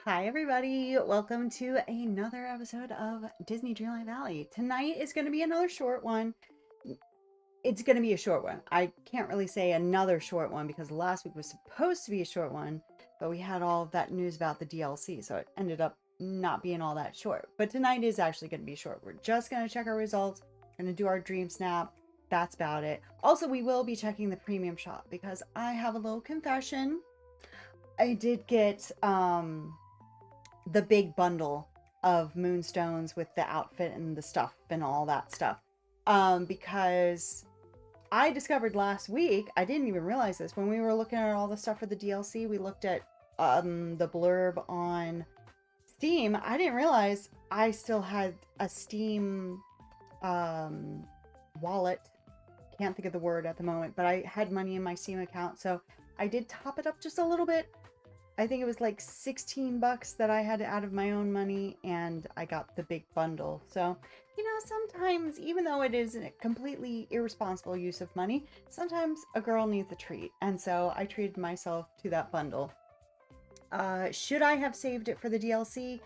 Hi, everybody. Welcome to another episode of Disney Dreamlight Valley. Tonight is going to be another short one. It's going to be a short one. I can't really say another short one because last week was supposed to be a short one, but we had all of that news about the DLC, so it ended up not being all that short. But tonight is actually going to be short. We're just going to check our results, going to do our dream snap. That's about it. Also, we will be checking the premium shop because I have a little confession. I did get the big bundle of moonstones with the outfit and the stuff and all that stuff. Because I discovered last week, I didn't even realize this, when we were looking at all the stuff for the DLC, we looked at the blurb on Steam. I didn't realize I still had a Steam wallet. Can't think of the word at the moment, but I had money in my Steam account, so I did top it up just a little bit. I think it was like 16 bucks that I had out of my own money, and I got the big bundle. So, sometimes, even though it is a completely irresponsible use of money, sometimes a girl needs a treat. And so I treated myself to that bundle. Should I have saved it for the DLC?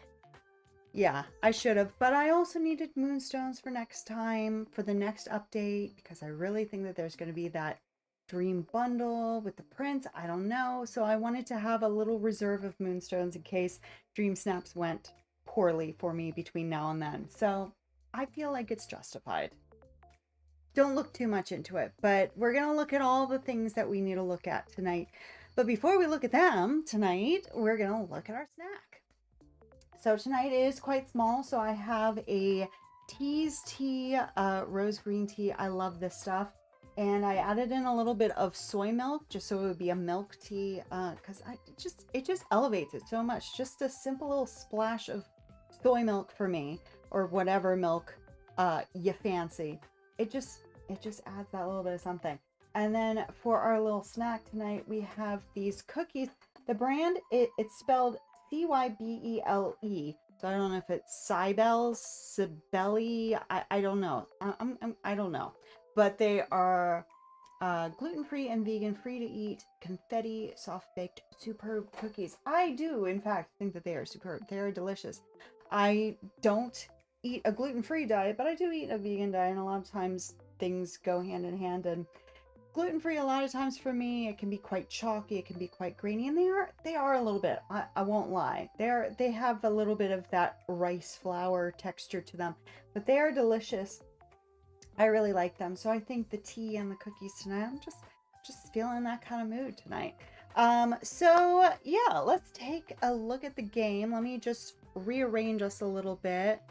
Yeah, I should have. But I also needed moonstones for next time, for the next update, because I really think that there's going to be that dream bundle with the prince. I don't know. So I wanted to have a little reserve of moonstones in case dream snaps went poorly for me between now and then. So I feel like it's justified. Don't look too much into it, but we're going to look at all the things that we need to look at tonight. But before we look at them tonight, we're going to look at our snack. So tonight is quite small. So I have a Tease tea, rose green tea. I love this stuff. And I added in a little bit of soy milk just so it would be a milk tea, because it just elevates it so much. Just a simple little splash of soy milk for me, or whatever milk you fancy. It just adds that little bit of something. And then for our little snack tonight, we have these cookies. The brand, it's spelled Cybele. So I don't know if it's Cybele. I don't know. I don't know. But they are gluten-free and vegan, free to eat, confetti, soft-baked, superb cookies. I do, in fact, think that they are superb. They are delicious. I don't eat a gluten-free diet, but I do eat a vegan diet, and a lot of times things go hand in hand. And gluten-free, a lot of times for me, it can be quite chalky, it can be quite grainy, and they are a little bit. I won't lie. They have a little bit of that rice flour texture to them, but they are delicious. I really like them. So I think the tea and the cookies tonight, I'm just feeling that kind of mood tonight. So yeah, let's take a look at the game. Let me just rearrange us a little bit.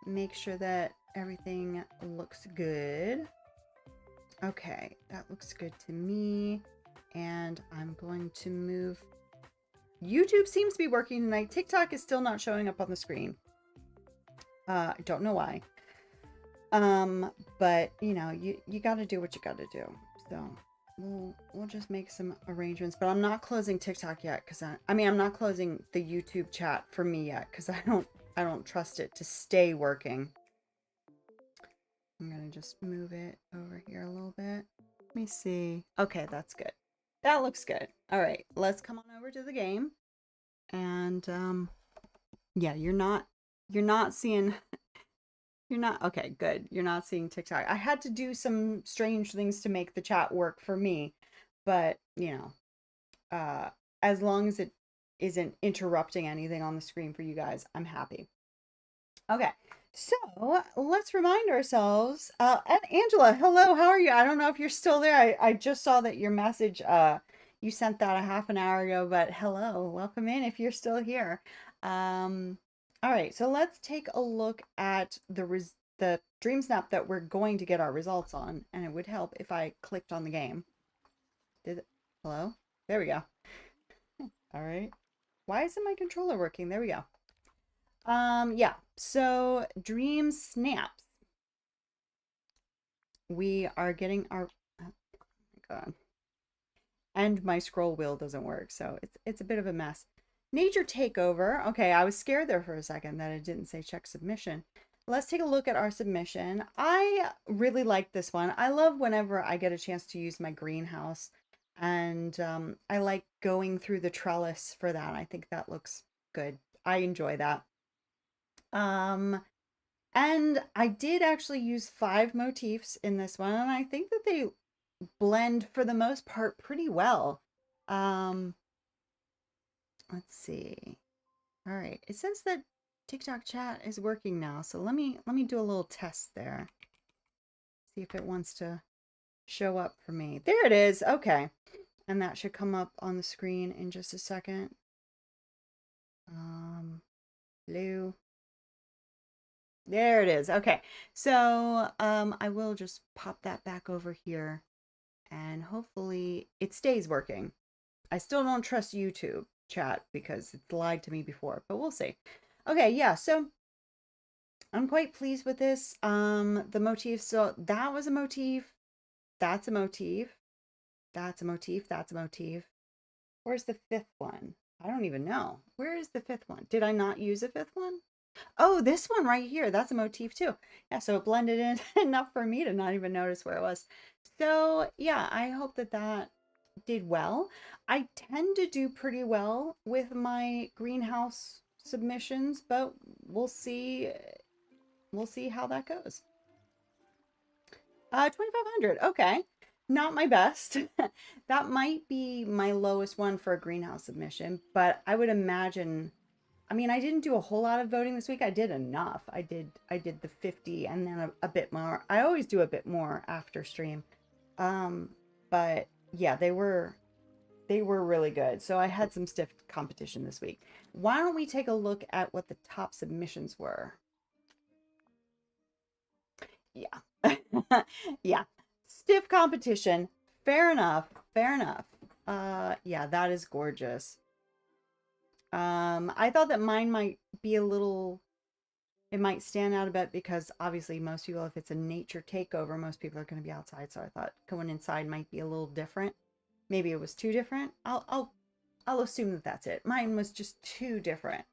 Make sure that everything looks good. Okay, that looks good to me. And I'm going to move. YouTube seems to be working tonight. TikTok is still not showing up on the screen. I don't know why. But you got to do what you got to do. So we'll just make some arrangements, but I'm not closing TikTok yet. Cause I'm not closing the YouTube chat for me yet. Cause I don't trust it to stay working. I'm going to just move it over here a little bit. Let me see. Okay. That's good. That looks good. All right, let's come on over to the game. And, yeah, you're not seeing You're not okay, good. You're not seeing TikTok. I had to do some strange things to make the chat work for me, but as long as it isn't interrupting anything on the screen for you guys, I'm happy. Okay, so let's remind ourselves. And Angela, hello, how are you? I don't know if you're still there. I just saw that your message, you sent that a half an hour ago, but hello, welcome in if you're still here. All right, so let's take a look at the dream snap that we're going to get our results on, and it would help if I clicked on the game. Hello? There we go. All right. Why isn't my controller working? There we go. Yeah, so dream snaps. We are getting our, oh my God. And my scroll wheel doesn't work, so it's a bit of a mess. Nature takeover. Okay, I was scared there for a second that it didn't say check submission. Let's take a look at our submission. I really like this one. I love whenever I get a chance to use my greenhouse, and I like going through the trellis for that. I think that looks good. I enjoy that. Um, and I did actually use 5 motifs in this one, and I think that they blend for the most part pretty well. Um, let's see. All right. It says that TikTok chat is working now, so let me do a little test there. See if it wants to show up for me. There it is. Okay. And that should come up on the screen in just a second. Hello. There it is. Okay. So, I will just pop that back over here and hopefully it stays working. I still don't trust YouTube chat because it's lied to me before, but we'll see. Okay, yeah, so I'm quite pleased with this. The motif, so that was a motif, that's a motif, that's a motif, that's a motif. Where's the fifth one? I don't even know. Where is the fifth one? Did I not use a fifth one? Oh, this one right here. That's a motif too. Yeah, so it blended in enough for me to not even notice where it was. So yeah, I hope that that did well. I tend to do pretty well with my greenhouse submissions, but we'll see. We'll see how that goes. 2,500. Okay. Not my best. That might be my lowest one for a greenhouse submission, but I would imagine, I mean, I didn't do a whole lot of voting this week. I did enough. I did the 50 and then a bit more. I always do a bit more after stream. Um, but yeah, they were really good. So I had some stiff competition this week. Why don't we take a look at what the top submissions were? Yeah. Yeah. Stiff competition. Fair enough. Fair enough. Yeah, that is gorgeous. I thought that mine might be a little, it might stand out a bit because obviously most people, if it's a nature takeover, most people are going to be outside. So I thought going inside might be a little different. Maybe it was too different. I'll assume that that's it. Mine was just too different.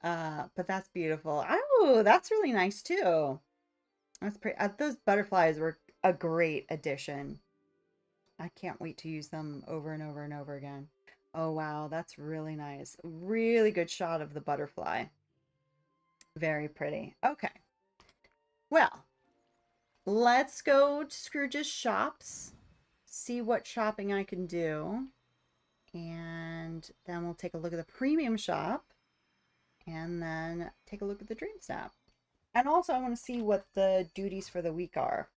But that's beautiful. Oh, that's really nice too. That's pretty. Those butterflies were a great addition. I can't wait to use them over and over and over again. Oh wow, that's really nice. Really good shot of the butterfly. Very pretty. Okay. Well, let's go to Scrooge's shops, see what shopping I can do, and then we'll take a look at the premium shop, and then take a look at the Dream Snap. And also, I want to see what the duties for the week are.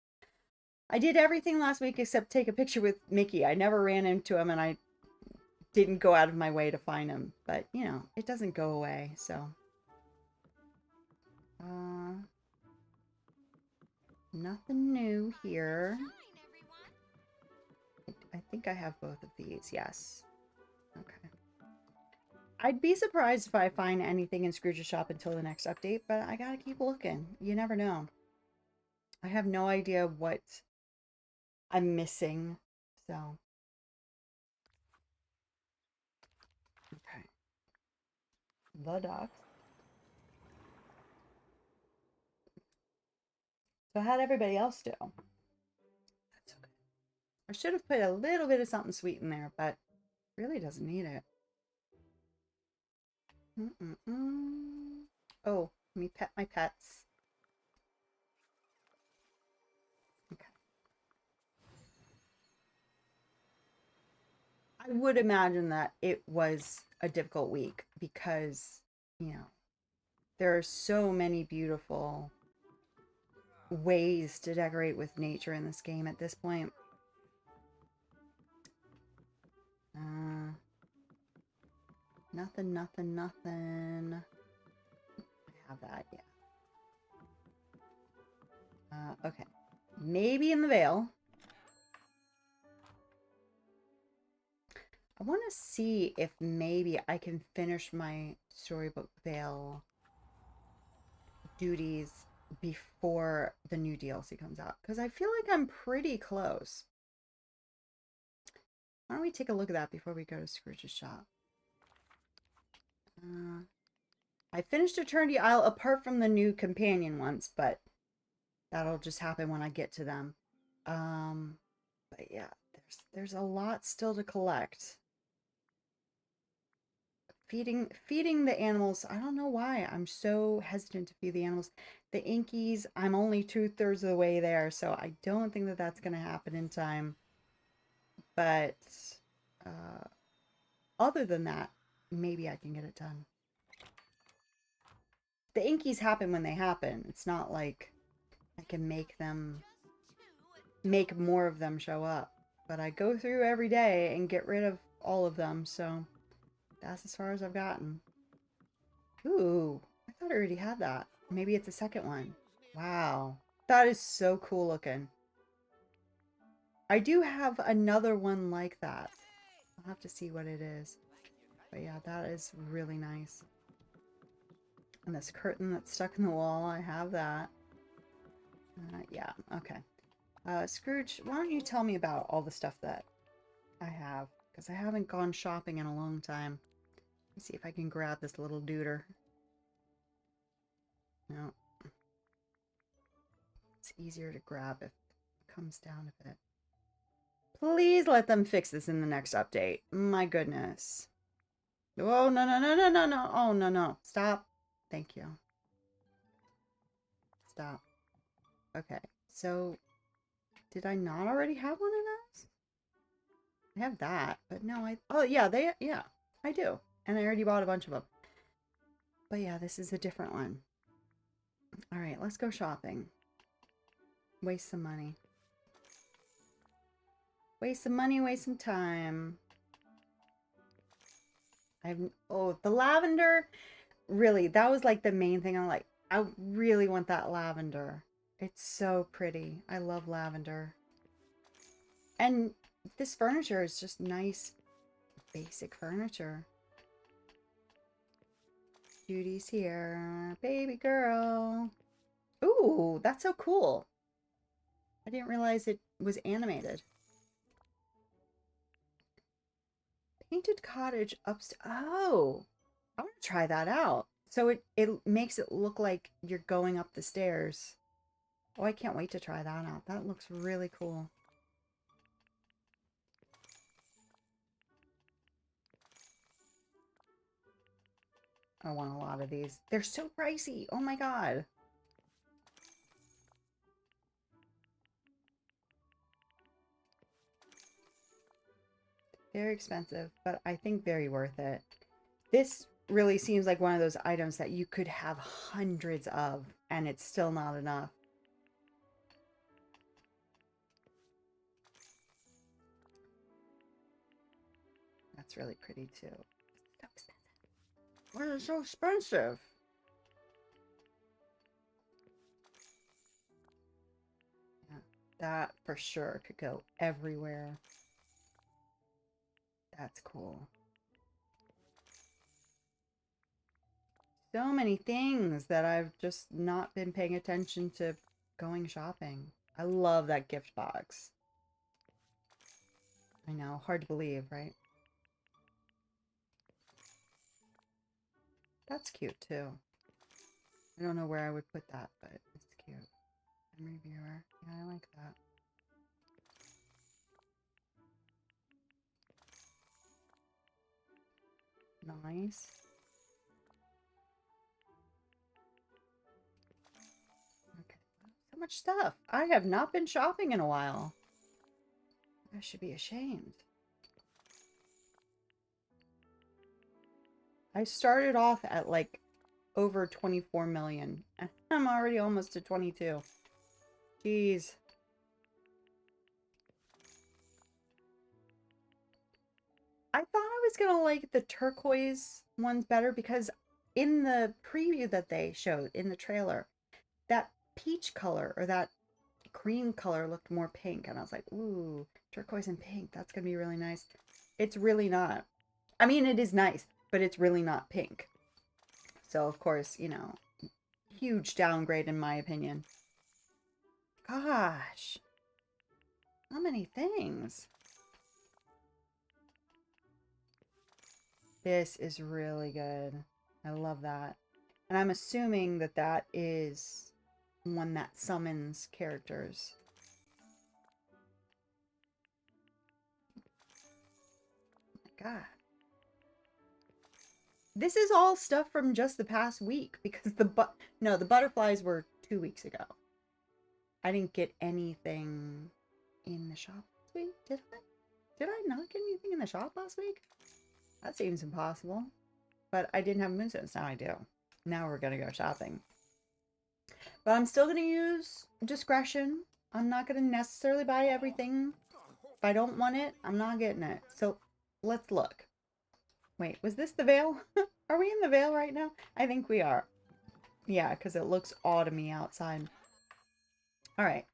I did everything last week except take a picture with Mickey. I never ran into him and I didn't go out of my way to find him. But, you know, it doesn't go away, so. Uh, Nothing new here. I think I have both of these, yes. Okay. I'd be surprised if I find anything in Scrooge's shop until the next update, but I gotta keep looking. You never know. I have no idea what I'm missing, so. Okay. The ducks. So how'd everybody else do? That's okay. I should have put a little bit of something sweet in there, but really doesn't need it. Oh, let me pet my pets. Okay. I would imagine that it was a difficult week because, you know, there are so many beautiful ways to decorate with nature in this game at this point. Nothing, nothing, nothing. I have that, yeah. Okay. Maybe in the Vale. I want to see if maybe I can finish my Storybook Vale duties before the new DLC comes out. Because I feel like I'm pretty close. Why don't we take a look at that before we go to Scrooge's shop? I finished Eternity Isle apart from the new companion ones, but that'll just happen when I get to them. But yeah, there's a lot still to collect. Feeding the animals. I don't know why I'm so hesitant to feed the animals. The Inkies, I'm only 2/3 of the way there, so I don't think that that's going to happen in time. But uh, other than that, maybe I can get it done. The Inkies happen when they happen. It's not like I can make more of them show up. But I go through every day and get rid of all of them, so that's as far as I've gotten. Ooh, I thought I already had that. Maybe it's a second one. Wow. That is so cool looking. I do have another one like that. I'll have to see what it is. But yeah, that is really nice. And this curtain that's stuck in the wall, I have that. Yeah, okay. Scrooge, why don't you tell me about all the stuff that I have? Because I haven't gone shopping in a long time. Let me see if I can grab this little duder. No. It's easier to grab if it comes down a bit. Please let them fix this in the next update. My goodness. Oh, no, no, no, no, no, no. Oh, no, no. Stop. Thank you. Stop. Okay. So, did I not already have one of those? I have that, but no, oh, yeah, yeah, I do. And I already bought a bunch of them. But yeah, this is a different one. All right, let's go shopping. Waste some money. Waste some money, waste some time. Oh, the lavender. Really, that was like the main thing. I'm like, I really want that lavender. It's so pretty. I love lavender. And this furniture is just nice, basic furniture. Judy's here. Baby girl. Ooh, that's so cool. I didn't realize it was animated. Painted cottage upstairs. Oh, I want to try that out. So it makes it look like you're going up the stairs. Oh, I can't wait to try that out. That looks really cool. I want a lot of these. They're so pricey. Oh my God. Very expensive, but I think very worth it. This really seems like one of those items that you could have hundreds of and it's still not enough. That's really pretty too. So expensive. Why is it so expensive? Yeah, that for sure could go everywhere. That's cool. So many things that I've just not been paying attention to going shopping. I love that gift box. I know, hard to believe, right? That's cute too. I don't know where I would put that, but it's cute. Memory viewer. Yeah, I like that. Nice. Okay. So much stuff. I have not been shopping in a while. I should be ashamed. I started off at like over 24 million. And I'm already almost to 22. Jeez. I thought I was gonna like the turquoise ones better because in the preview that they showed in the trailer, that peach color or that cream color looked more pink. And I was like, ooh, turquoise and pink. That's gonna be really nice. It's really not. I mean, it is nice, but it's really not pink. So, of course, you know, huge downgrade in my opinion. Gosh, how many things? This is really good. I love that. And I'm assuming that that is one that summons characters. Oh my God. This is all stuff from just the past week because the butterflies were 2 weeks ago. I didn't get anything in the shop this week, did I? Did I not get anything in the shop last week? That seems impossible. But I didn't have moonstones. Now I do. Now we're gonna go shopping. But I'm still gonna use discretion. I'm not gonna necessarily buy everything. If I don't want it, I'm not getting it. So let's look. Wait, was this the Vale? Are we in the Vale right now? I think we are. Yeah, because it looks autumny outside. All right,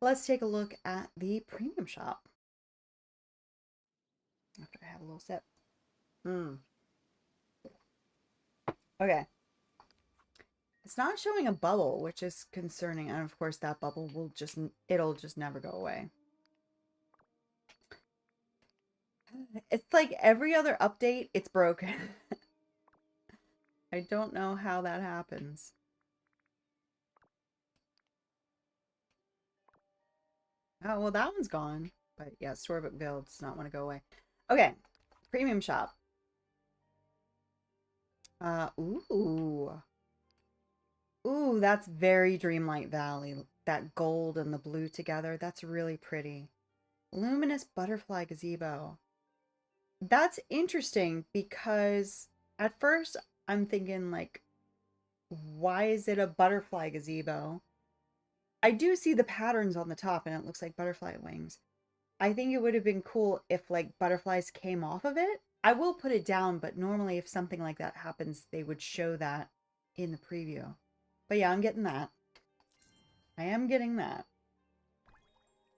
let's take a look at the premium shop. After I have a little sip. Okay. It's not showing a bubble, which is concerning. And of course, that bubble it'll just never go away. It's like every other update, it's broken. I don't know how that happens. Oh, well, that one's gone. But yeah, Storybook Vale does not want to go away. Okay, premium shop. Ooh. Ooh, that's very Dreamlight Valley. That gold and the blue together. That's really pretty. Luminous butterfly gazebo. That's interesting because at first I'm thinking like, why is it a butterfly gazebo? I do see the patterns on the top and it looks like butterfly wings. I think it would have been cool if like butterflies came off of it. I will put it down, but normally if something like that happens, they would show that in the preview. But yeah, I'm getting that. I am getting that.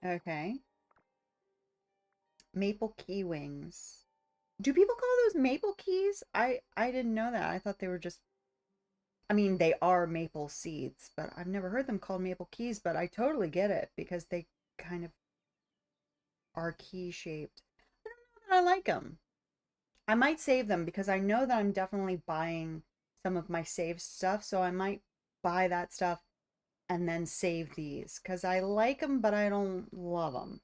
Okay. Maple key wings. Do people call those maple keys? I didn't know that. I thought they were just, I mean, they are maple seeds, but I've never heard them called maple keys, but I totally get it because they kind of are key shaped. I don't know that I like them. I might save them because I know that I'm definitely buying some of my saved stuff, so I might buy that stuff and then save these because I like them, but I don't love them.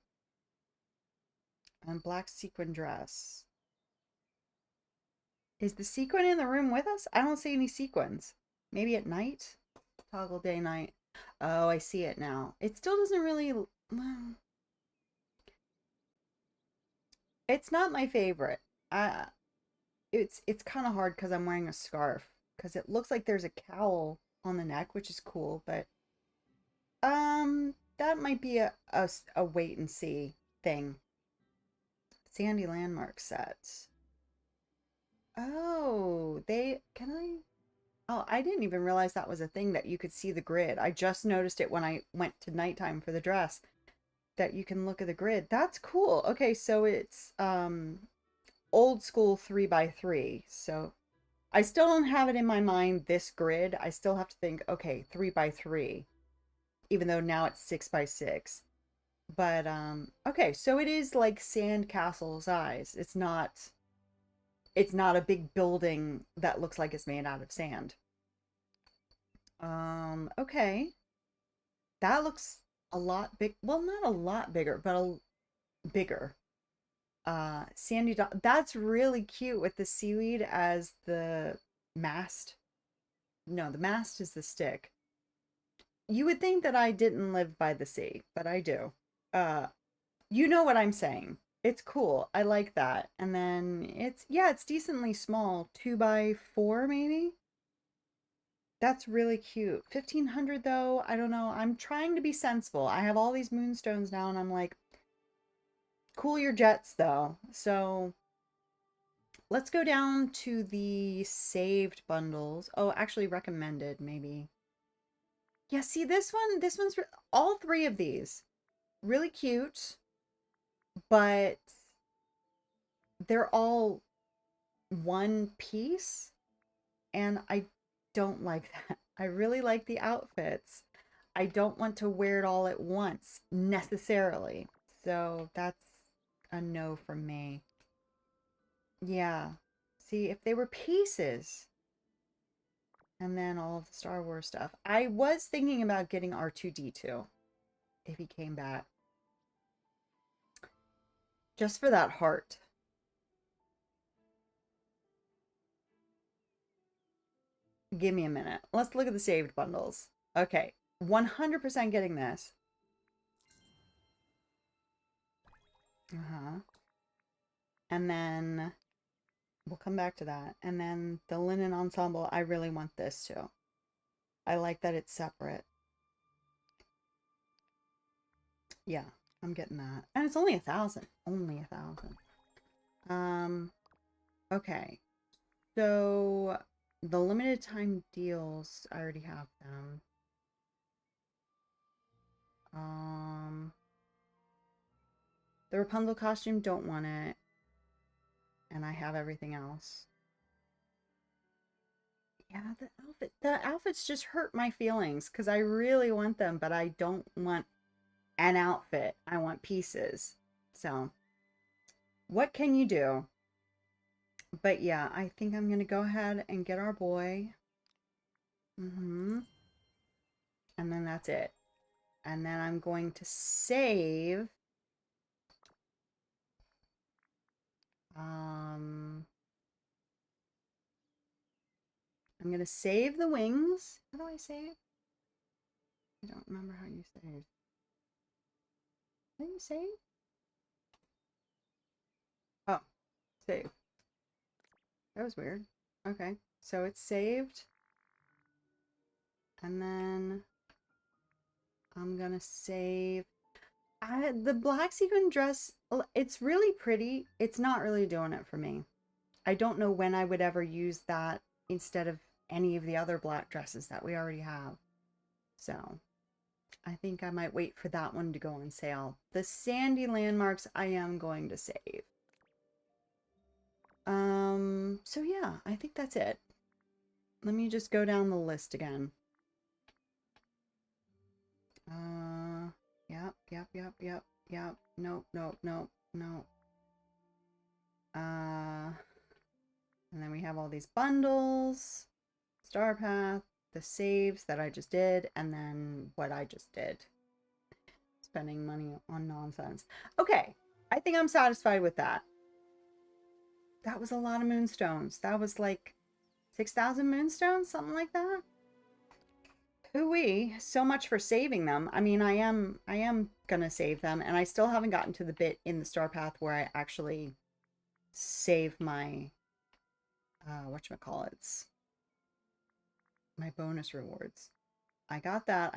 And black sequin dress. Is the sequin in the room with us? I don't see any sequins. Maybe at night? Toggle day night. Oh, I see it now. It still doesn't really... Well, it's not my favorite. Uh, it's kind of hard because I'm wearing a scarf. Because it looks like there's a cowl on the neck, which is cool. But that might be a wait and see thing. Sandy Landmark set. Oh, can I? Oh, I didn't even realize that was a thing that you could see the grid. I just noticed it when I went to nighttime for the dress that you can look at the grid. That's cool. Okay, so it's old school 3x3. So I still don't have it in my mind this grid. I still have to think, okay, 3x3, even though now it's 6x6. But okay, so it is like sandcastle size. It's not a big building that looks like it's made out of sand. Okay. That looks a lot big. Well, not a lot bigger, but bigger. Sandy dog. That's really cute with the seaweed as the mast. No, the mast is the stick. You would think that I didn't live by the sea, but I do. Uh, you know what I'm saying. It's cool. I like that. And then yeah, it's decently small. 2x4 maybe? That's really cute. 1500 though, I don't know. I'm trying to be sensible. I have all these moonstones now and I'm like, cool your jets though. So let's go down to the saved bundles. Oh, actually recommended maybe. Yeah, see this one's all three of these. Really cute, but they're all one piece and I don't like that. I really like the outfits. I don't want to wear it all at once necessarily. So that's a no from me. Yeah. See, if they were pieces and then all of the Star Wars stuff. I was thinking about getting R2-D2 if he came back. Just for that heart. Give me a minute. Let's look at the saved bundles. Okay, 100% getting this. And then we'll come back to that. And then the linen ensemble, I really want this too. I like that it's separate. Yeah, I'm getting that. And it's only 1,000. Only 1,000. Okay. So the limited time deals, I already have them. The Rapunzel costume, don't want it. And I have everything else. Yeah, the outfits just hurt my feelings because I really want them, but I don't want an outfit. I want pieces. So, what can you do? But yeah, I think I'm going to go ahead and get our boy. And then that's it. And then I'm going to save. I'm going to save the wings. How do I save? I don't remember how you save. How do you save? Oh, save. That was weird. Okay, so it's saved. And then I'm gonna save. The black sequin dress, it's really pretty. It's not really doing it for me. I don't know when I would ever use that instead of any of the other black dresses that we already have. So I think I might wait for that one to go on sale. The sandy landmarks I am going to save. So yeah, I think that's it. Let me just go down the list again. Yep. Nope. And then we have all these bundles, Star Path, the saves that I just did, and then what I just did. Spending money on nonsense. Okay, I think I'm satisfied with that. That was a lot of moonstones. That was like 6,000 moonstones, something like that. Hooey, so much for saving them. I mean, I am gonna save them, and I still haven't gotten to the bit in the Star Path where I actually save my whatchamacallits, my bonus rewards. I got that.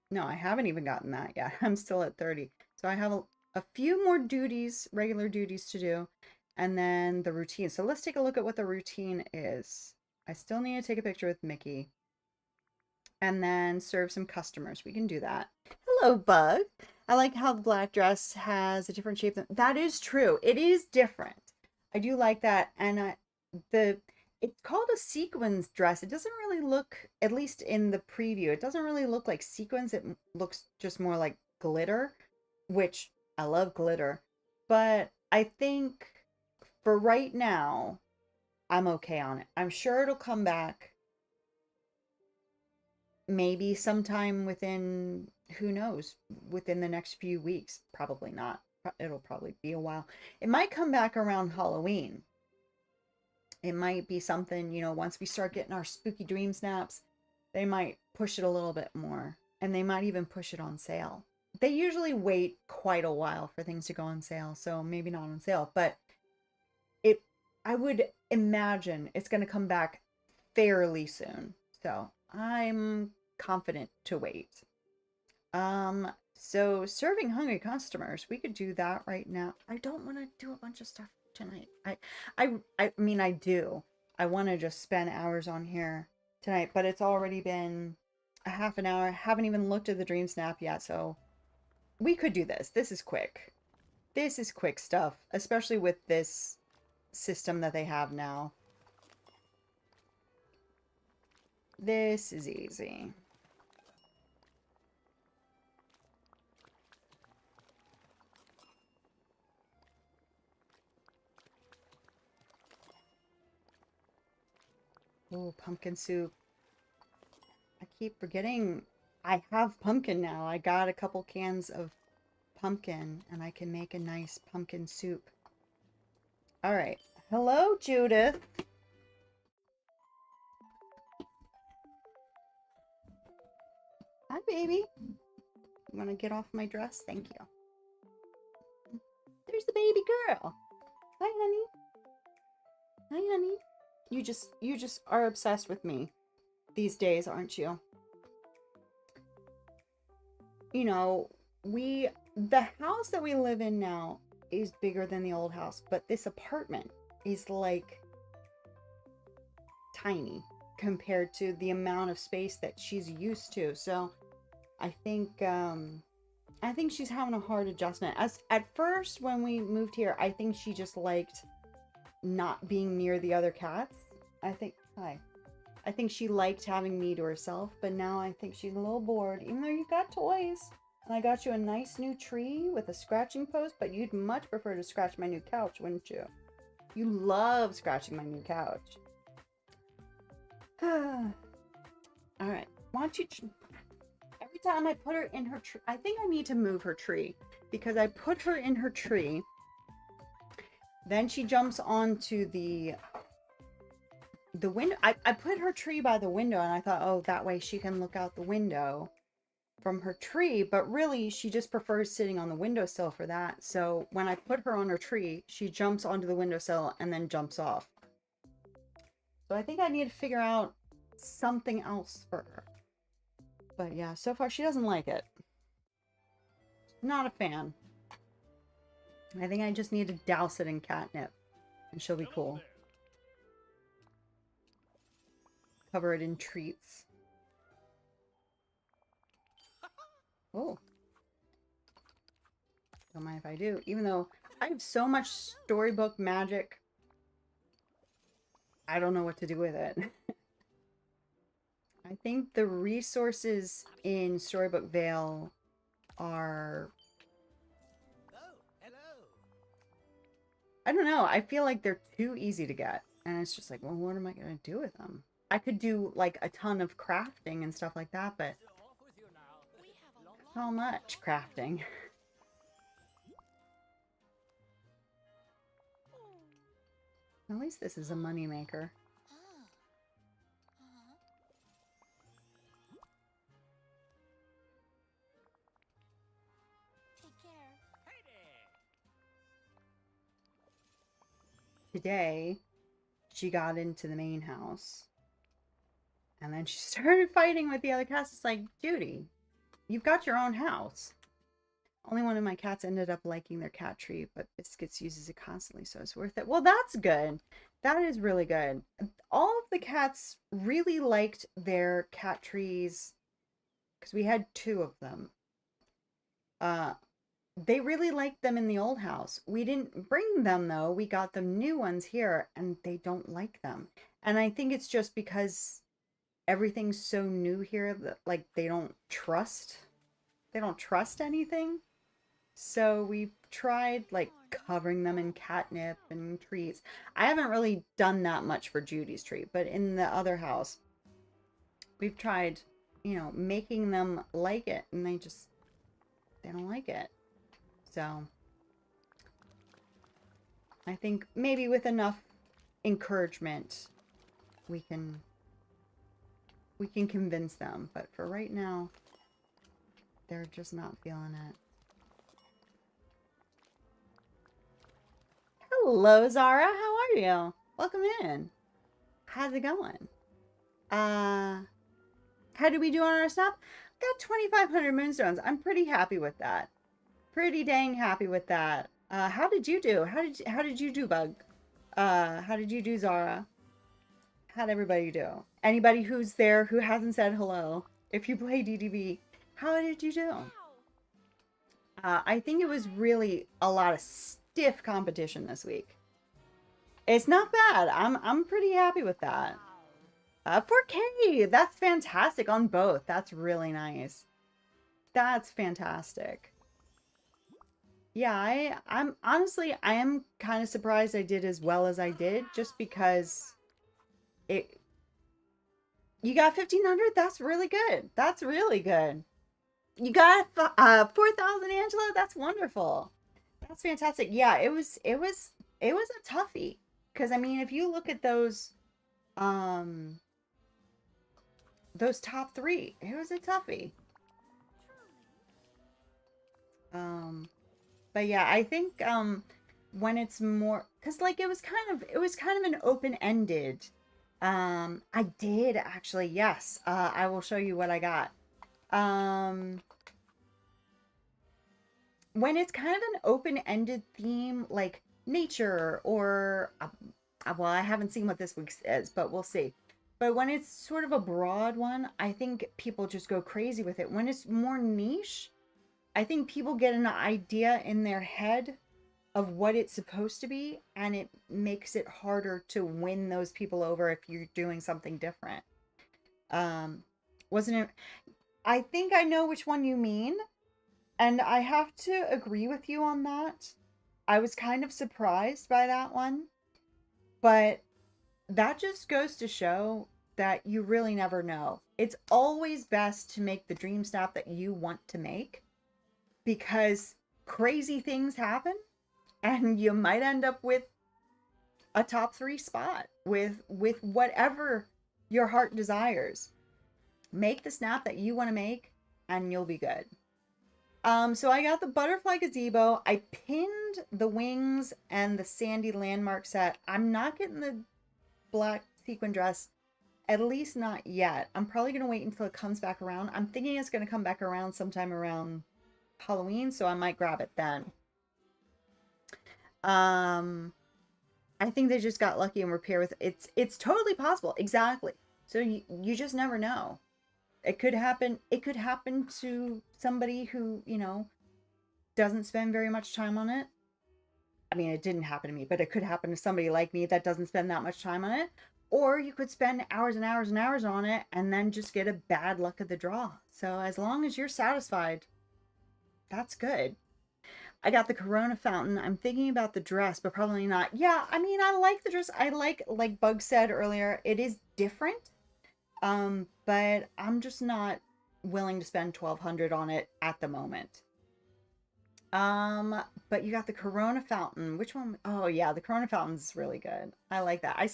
No, I haven't even gotten that yet. I'm still at 30. So I have a few more duties, regular duties to do, and then the routine. So let's take a look at what the routine is. I still need to take a picture with Mickey and then serve some customers. We can do that. Hello, Bug. I like how the black dress has a different shape. That is true. It is different. I do like that. And it's called a sequins dress. It doesn't really look, at least in the preview, it doesn't really look like sequins. It looks just more like glitter, which I love glitter. But I think for right now, I'm okay on it. I'm sure it'll come back maybe sometime within, who knows, within the next few weeks. Probably not. It'll probably be a while. It might come back around Halloween. It might be something, once we start getting our spooky dream snaps, they might push it a little bit more, and they might even push it on sale. They usually wait quite a while for things to go on sale, so maybe not on sale, but I would imagine it's going to come back fairly soon. So I'm confident to wait. So serving hungry customers, we could do that right now. I don't want to do a bunch of stuff tonight. I mean, I do. I want to just spend hours on here tonight, but it's already been a half an hour. I haven't even looked at the dream snap yet, so we could do this. This is quick. This is quick stuff, especially with this system that they have now. This is easy. Oh, pumpkin soup. I keep forgetting I have pumpkin now. I got a couple cans of pumpkin and I can make a nice pumpkin soup. All right. Hello, Judith. Hi, baby. You want to get off my dress? Thank you. There's the baby girl. Hi, honey. Hi, honey. You just are obsessed with me these days, aren't you? You know, the house that we live in now is bigger than the old house, but this apartment is like tiny compared to the amount of space that she's used to. So I think she's having a hard adjustment. As at first when we moved here, I think she just liked not being near the other cats. I think she liked having me to herself, but now I think she's a little bored, even though you've got toys. And I got you a nice new tree with a scratching post, but you'd much prefer to scratch my new couch, wouldn't you? You love scratching my new couch. Alright, why don't you... Every time I put her in her tree... I think I need to move her tree, because I put her in her tree, then she jumps onto the window. I put her tree by the window, and I thought, oh, that way she can look out the window from her tree, but really she just prefers sitting on the windowsill for that. So when I put her on her tree, she jumps onto the windowsill and then jumps off. So I think I need to figure out something else for her. But yeah, so far she doesn't like it. Not a fan. I think I just need to douse it in catnip and she'll be cool. Cover it in treats. Oh. Don't mind if I do. Even though I have so much storybook magic, I don't know what to do with it. I think the resources in Storybook Vale are... I don't know. I feel like they're too easy to get. And it's just like, well, what am I going to do with them? I could do like a ton of crafting and stuff like that, but how much crafting? At least this is a moneymaker. Today, she got into the main house. And then she started fighting with the other cats. It's like, Judy, you've got your own house. Only one of my cats ended up liking their cat tree, but Biscuits uses it constantly, so it's worth it. Well, that's good. That is really good. All of the cats really liked their cat trees, because we had 2 of them. They really liked them in the old house. We didn't bring them, though. We got them new ones here, and they don't like them. And I think it's just because everything's so new here that, like, they don't trust anything. So we've tried, like, covering them in catnip and treats. I haven't really done that much for Judy's tree, but in the other house, we've tried, you know, making them like it, and they don't like it. So I think maybe with enough encouragement, we can convince them. But for right now, they're just not feeling it. Hello, Zara. How are you? Welcome in. How's it going? How did we do on our snap? Got 2,500 moonstones. I'm pretty happy with that. Pretty dang happy with that. How did you do? How did you do, Bug? How did you do, Zara? How'd everybody do? Anybody who's there who hasn't said hello, if you play DDB, how did you do? I think it was really a lot of stiff competition this week. It's not bad. I'm pretty happy with that. 4K, that's fantastic on both. That's really nice. That's fantastic. Yeah, I'm honestly, I am kind of surprised I did as well as I did, just because you got 1,500. That's really good. That's really good. You got 4,000, Angela. That's wonderful. That's fantastic. Yeah, it was a toughie, because I mean, if you look at those top 3, it was a toughie. Um, but yeah, I think when it's more, because like it was kind of an open-ended. I did actually, yes. I will show you what I got. Um, when it's kind of an open-ended theme, like nature or well, I haven't seen what this week's is, but we'll see. But when it's sort of a broad one, I think people just go crazy with it. When it's more niche, I think people get an idea in their head of what it's supposed to be, and it makes it harder to win those people over if you're doing something different. Um, wasn't it? I think I know which one you mean, and I have to agree with you on that. I was kind of surprised by that one, but that just goes to show that you really never know. It's always best to make the dream snap that you want to make, because crazy things happen and you might end up with a top 3 spot with whatever your heart desires. Make the snap that you want to make and you'll be good. So I got the butterfly gazebo. I pinned the wings and the sandy landmark set. I'm not getting the black sequin dress, at least not yet. I'm probably going to wait until it comes back around. I'm thinking it's going to come back around sometime around Halloween, so I might grab it then. Um, I think they just got lucky and repair with it's totally possible. Exactly. So you just never know. It could happen. It could happen to somebody who, doesn't spend very much time on it. I mean, it didn't happen to me, but it could happen to somebody like me that doesn't spend that much time on it. Or you could spend hours and hours and hours on it and then just get a bad luck of the draw. So as long as you're satisfied, that's good. I got the Corona fountain. I'm thinking about the dress, but probably not. Yeah, I mean, I like the dress. I like Bug said earlier, it is different. But I'm just not willing to spend 1,200 on it at the moment. But you got the Corona fountain. Which one? Oh yeah, the Corona fountain's really good. I like that. I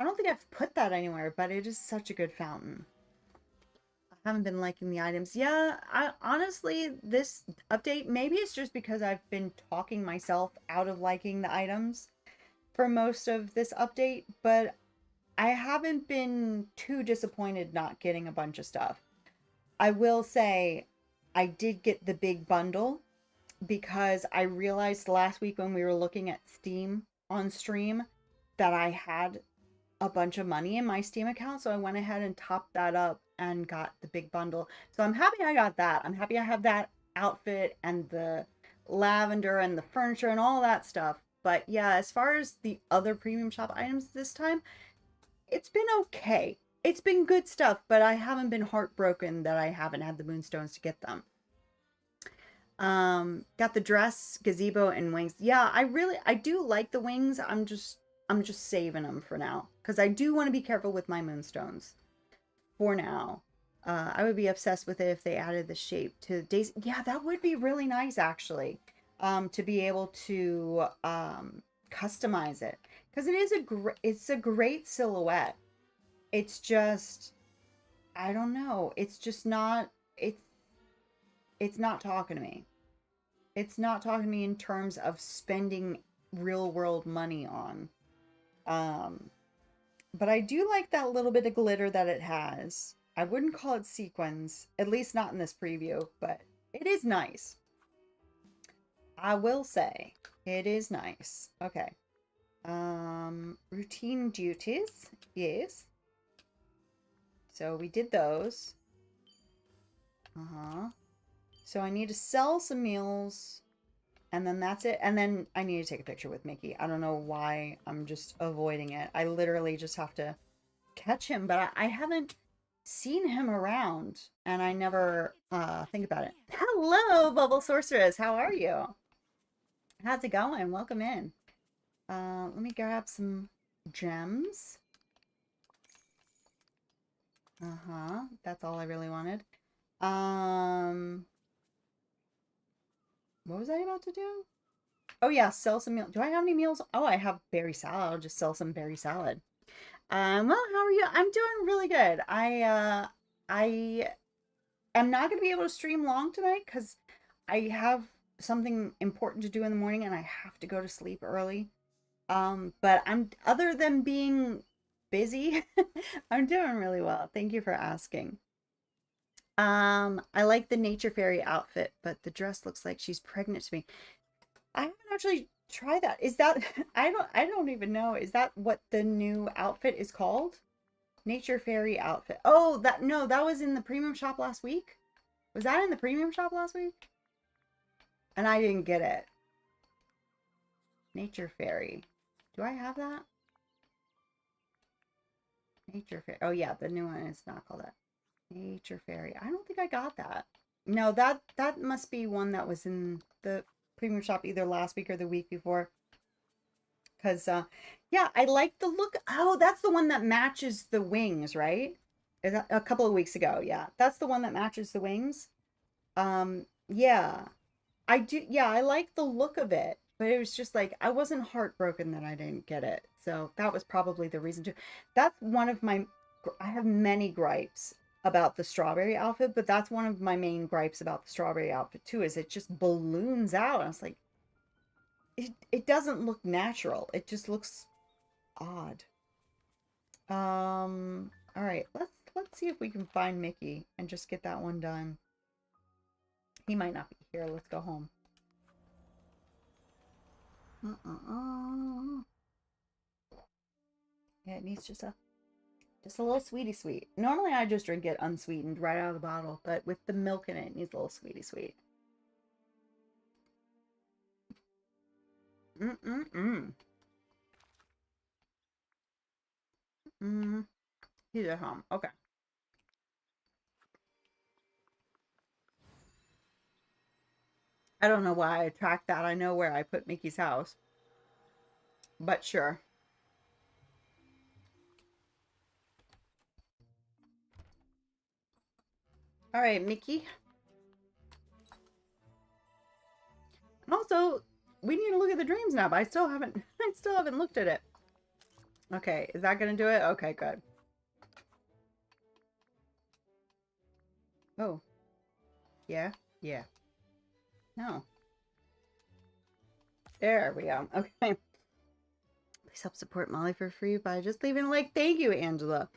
don't think I've put that anywhere, but it is such a good fountain. I haven't been liking the items. Yeah, I honestly, this update, maybe it's just because I've been talking myself out of liking the items for most of this update, but I haven't been too disappointed not getting a bunch of stuff. I will say I did get the big bundle because I realized last week when we were looking at Steam on stream that I had a bunch of money in my Steam account. So I went ahead and topped that up and got the big bundle. So I'm happy I got that. I'm happy I have that outfit and the lavender and the furniture and all that stuff. But yeah, as far as the other premium shop items this time, it's been okay. It's been good stuff, but I haven't been heartbroken that I haven't had the moonstones to get them. Got the dress, gazebo, and wings. Yeah, I do like the wings. I'm just saving them for now because I do want to be careful with my moonstones for now. I would be obsessed with it if they added the shape to days. Yeah, that would be really nice actually. To be able to customize it because it's a great silhouette. It's just I don't know. It's just not it's not talking to me. It's not talking to me in terms of spending real world money on. Um, but I do like that little bit of glitter that it has. I wouldn't call it sequins, at least not in this preview, but it is nice. I will say it is nice. Okay. Routine duties. Yes. So we did those. Uh-huh. So I need to sell some meals. And then that's it. And then I need to take a picture with Mickey. I don't know why I'm just avoiding it. I literally just have to catch him, but I haven't seen him around and I never think about it. Hello, Bubble Sorceress. How are you? How's it going? Welcome in. Let me grab some gems. Uh-huh. That's all I really wanted. What was I about to do? Oh yeah, sell some meals. Do I have any meals? Oh, I have berry salad. I'll just sell some berry salad. Well, how are you? I'm doing really good. I am not gonna be able to stream long tonight because I have something important to do in the morning and I have to go to sleep early. But I'm, other than being busy, I'm doing really well. Thank you for asking. I like the nature fairy outfit, but the dress looks like she's pregnant to me. I haven't actually tried that. Is that I don't even know. Is that what the new outfit is called? Nature fairy outfit. Oh, that no, that was in the premium shop last week. Was that in the premium shop last week? And I didn't get it. Nature fairy. Do I have that? Nature fairy. Oh yeah, the new one is not called that. Nature fairy. I don't think I got that. No, that must be one that was in the premium shop either last week or the week before. Cause yeah, I like the look. Oh, that's the one that matches the wings, right? Is that a couple of weeks ago? Yeah, that's the one that matches the wings. Yeah, I do. Yeah, I like the look of it, but it was just like I wasn't heartbroken that I didn't get it. So that was probably the reason too. That's one of my. I have many gripes about the strawberry outfit, but that's one of my main gripes about the strawberry outfit too. Is it just balloons out? I was like, it doesn't look natural. It just looks odd. All right, let's see if we can find Mickey and just get that one done. He might not be here. Let's go home. Yeah, it needs just a little sweetie sweet. Normally I just drink it unsweetened right out of the bottle, but with the milk in it, it needs a little sweetie sweet. Mm-mm-mm. Mm. He's at home. Okay. I don't know why I tracked that. I know where I put Mickey's house, but sure. All right, Mickey. And also, we need to look at the dreams now, but I still haven't I still haven't looked at it. Okay, is that gonna do it? Okay, good. Oh, yeah, yeah. No. There we go. Okay. Please help support Molly for free by just leaving a like. Thank you, Angela.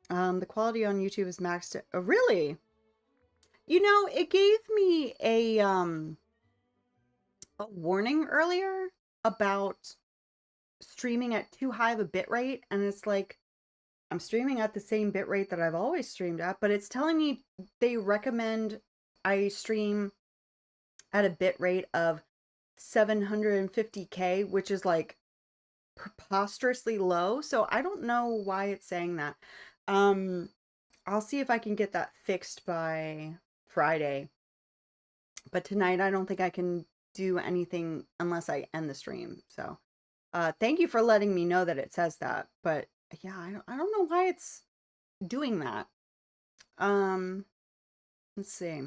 The quality on YouTube is maxed. Oh, really? You know, it gave me a warning earlier about streaming at too high of a bit rate, and it's like I'm streaming at the same bit rate that I've always streamed at, but it's telling me they recommend I stream at a bit rate of 750K, which is like preposterously low. So I don't know why it's saying that. Um, I'll see if I can get that fixed by Friday. But tonight I don't think I can do anything unless I end the stream. So, thank you for letting me know that it says that. But yeah, I don't know why it's doing that. Um, let's see.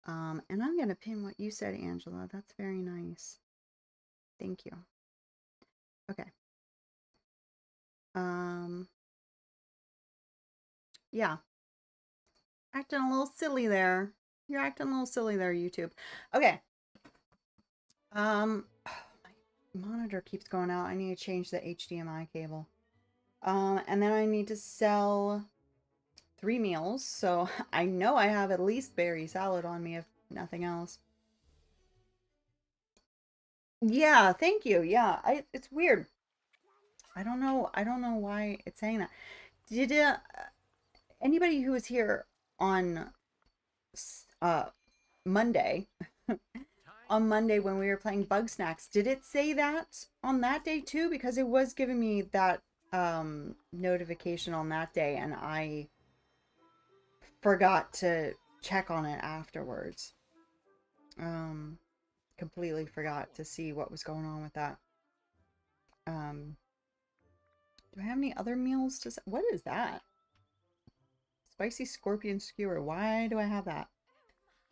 And I'm gonna pin what you said, Angela. That's very nice. Thank you. Okay. Um, yeah. Acting a little silly there. You're acting a little silly there, YouTube. Okay. My monitor keeps going out. I need to change the HDMI cable. And then I need to sell 3 meals. So I know I have at least berry salad on me, if nothing else. Yeah, thank you. Yeah, it's weird. I don't know why it's saying that. Did anybody who was here on uh Monday on Monday when we were playing Bug Snacks, did it say that on that day too? Because it was giving me that notification on that day and I forgot to check on it afterwards. Um Completely forgot to see what was going on with that. Um do I have any other meals to what is that? Spicy scorpion skewer. Why do I have that?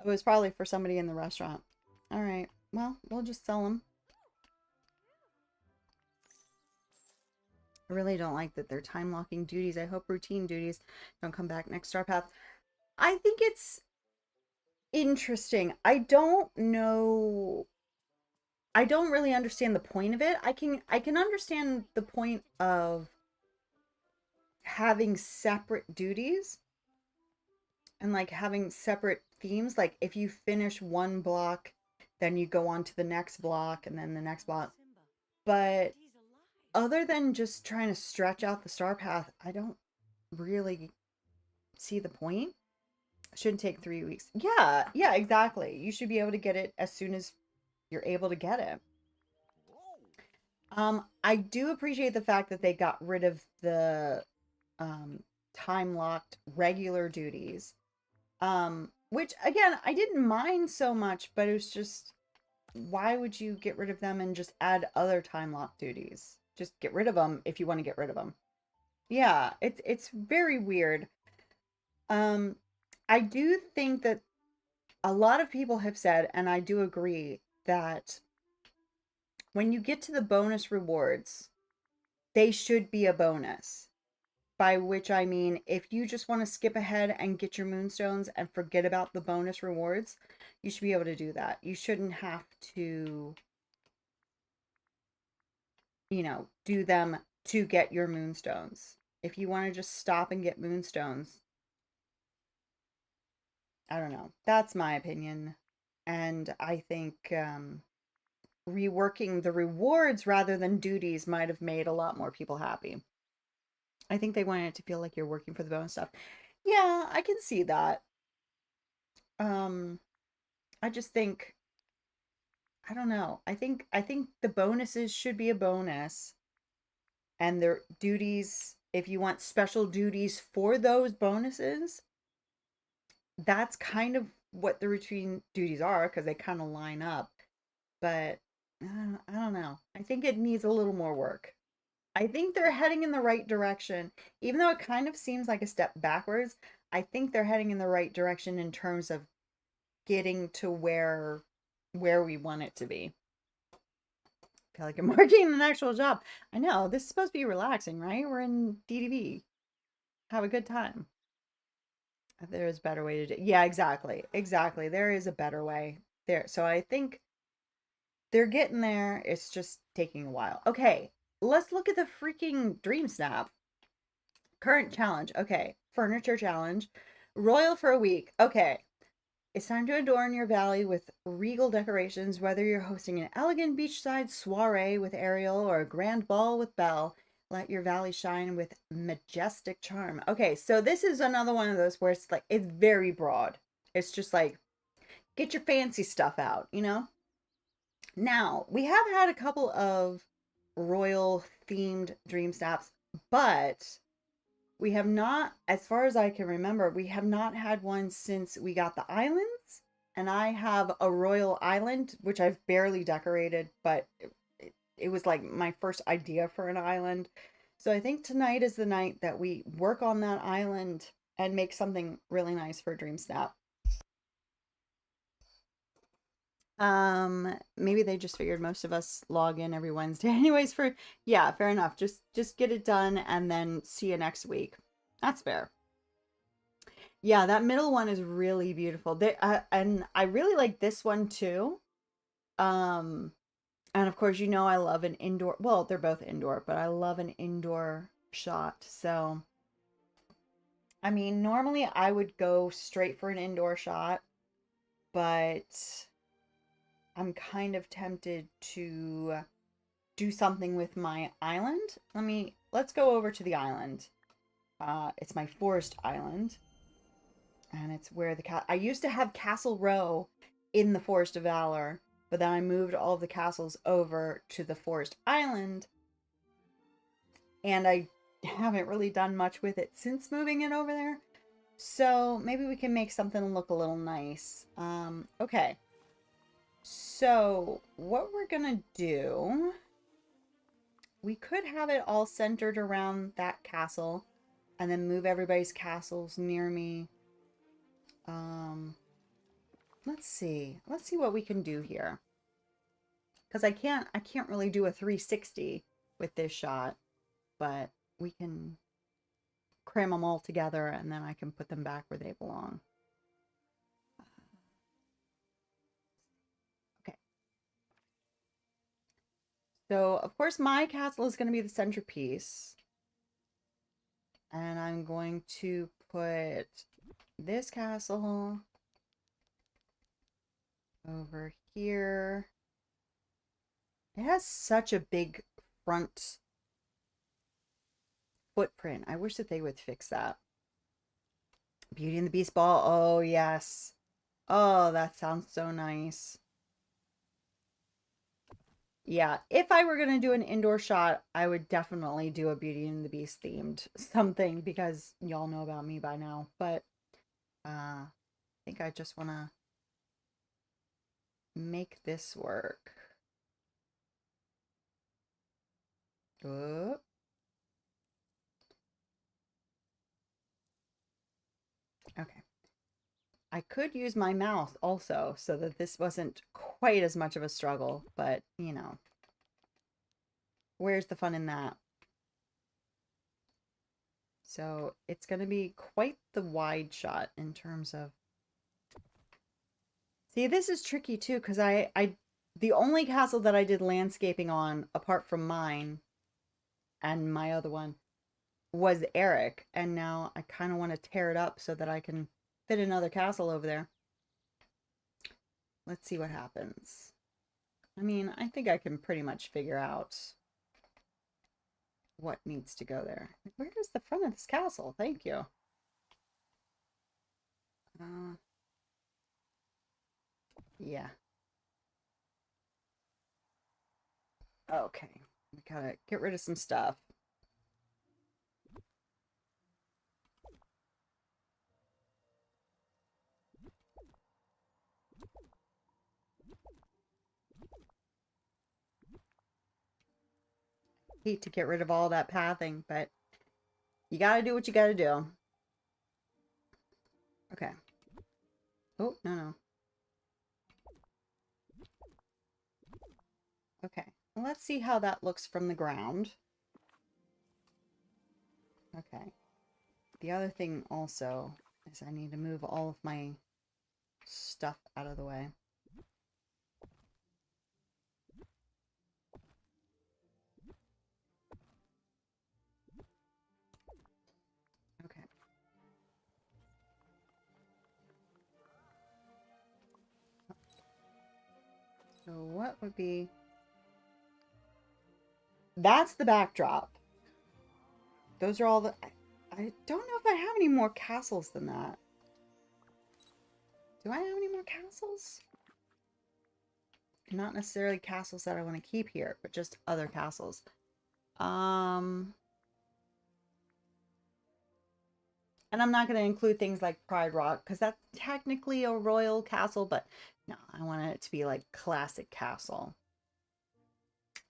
It was probably for somebody in the restaurant. All right. Well, we'll just sell them. I really don't like that they're time locking duties. I hope routine duties don't come back next Star Path. I think it's interesting. I don't know. I don't really understand the point of it. I can understand the point of having separate duties and like having separate themes. Like if you finish one block, then you go on to the next block and then the next block. But other than just trying to stretch out the star path, I don't really see the point. It shouldn't take 3 weeks. Yeah, yeah, exactly. You should be able to get it as soon as you're able to get it. I do appreciate the fact that they got rid of the time locked regular duties. Which again, I didn't mind so much, but it was just why would you get rid of them and just add other time lock duties? Just get rid of them if you want to get rid of them. Yeah, it's very weird. Um, I do think that a lot of people have said, and I do agree, that when you get to the bonus rewards, they should be a bonus. By which I mean, if you just want to skip ahead and get your moonstones and forget about the bonus rewards, you should be able to do that. You shouldn't have to, do them to get your moonstones. If you want to just stop and get moonstones, I don't know. That's my opinion. And I think reworking the rewards rather than duties might have made a lot more people happy. I think they wanted it to feel like you're working for the bonus stuff. Yeah, I can see that. Um, I just think I don't know. I think the bonuses should be a bonus and their duties, if you want special duties for those bonuses, that's kind of what the routine duties are because they kind of line up. But I don't know. I think it needs a little more work. I think they're heading in the right direction. Even though it kind of seems like a step backwards, I think they're heading in the right direction in terms of getting to where we want it to be. I feel like I'm working an actual job. I know, this is supposed to be relaxing, right? We're in DDV. Have a good time. There is a better way to do. Yeah, exactly. Exactly. There is a better way. There. So I think they're getting there. It's just taking a while. Okay, let's look at the freaking Dream Snap. Current challenge. Okay. Furniture challenge. Royal for a week. Okay. It's time to adorn your valley with regal decorations, whether you're hosting an elegant beachside soiree with Ariel or a grand ball with Belle. Let your valley shine with majestic charm. Okay, so this is another one of those where it's like, it's very broad. It's just like, get your fancy stuff out, you know? Now, we have had a couple of royal themed dream snaps, but we have not, as far as I can remember, we have not had one since we got the islands. And I have a royal island, which I've barely decorated, but it was like my first idea for an island. So I think tonight is the night that we work on that island and make something really nice for Dream Snap. Maybe they just figured most of us log in every Wednesday anyways for yeah, fair enough. Just get it done and then see you next week. That's fair. Yeah, that middle one is really beautiful. And I really like this one too. Um, and of course, I love an indoor. Well, they're both indoor, but I love an indoor shot. So, I mean, normally I would go straight for an indoor shot, but I'm kind of tempted to do something with my island. Let's go over to the island. It's my forest island. And it's where I used to have Castle Row in the Forest of Valor, but then I moved all of the castles over to the Forest Island, and I haven't really done much with it since moving it over there. So maybe we can make something look a little nice. Okay. So what we're gonna do, we could have it all centered around that castle, and then move everybody's castles near me. Um, let's see. Let's see what we can do here. Because I can't really do a 360 with this shot, but we can cram them all together and then I can put them back where they belong. So, of course, my castle is going to be the centerpiece. And I'm going to put this castle over here. It has such a big front footprint. I wish that they would fix that. Beauty and the Beast ball. Oh, yes. Oh, that sounds so nice. Yeah, if I were going to do an indoor shot, I would definitely do a Beauty and the Beast themed something because y'all know about me by now. But I think I just want to make this work. Oh. Okay. I could use my mouth also so that this wasn't quite as much of a struggle, but you know, where's the fun in that? So it's going to be quite the wide shot in terms of. See, this is tricky too because the only castle that I did landscaping on, apart from mine and my other one, was Eric, and now I kind of want to tear it up so that I can fit another castle over there. Let's see what happens. I mean, I think I can pretty much figure out what needs to go there. Where is the front of this castle? Thank you. Yeah. Okay. We gotta get rid of some stuff. Hate to get rid of all that pathing, but you gotta do what you gotta do. Okay. Oh, no. Okay. Well, let's see how that looks from the ground. Okay. The other thing also is I need to move all of my stuff out of the way. Okay. So what would be... That's the backdrop. Those are all the... I don't know if I have any more castles than that. Do I have any more castles? Not necessarily castles that I want to keep here, but just other castles. And I'm not going to include things like Pride Rock because that's technically a royal castle, but no, I want it to be like classic castle.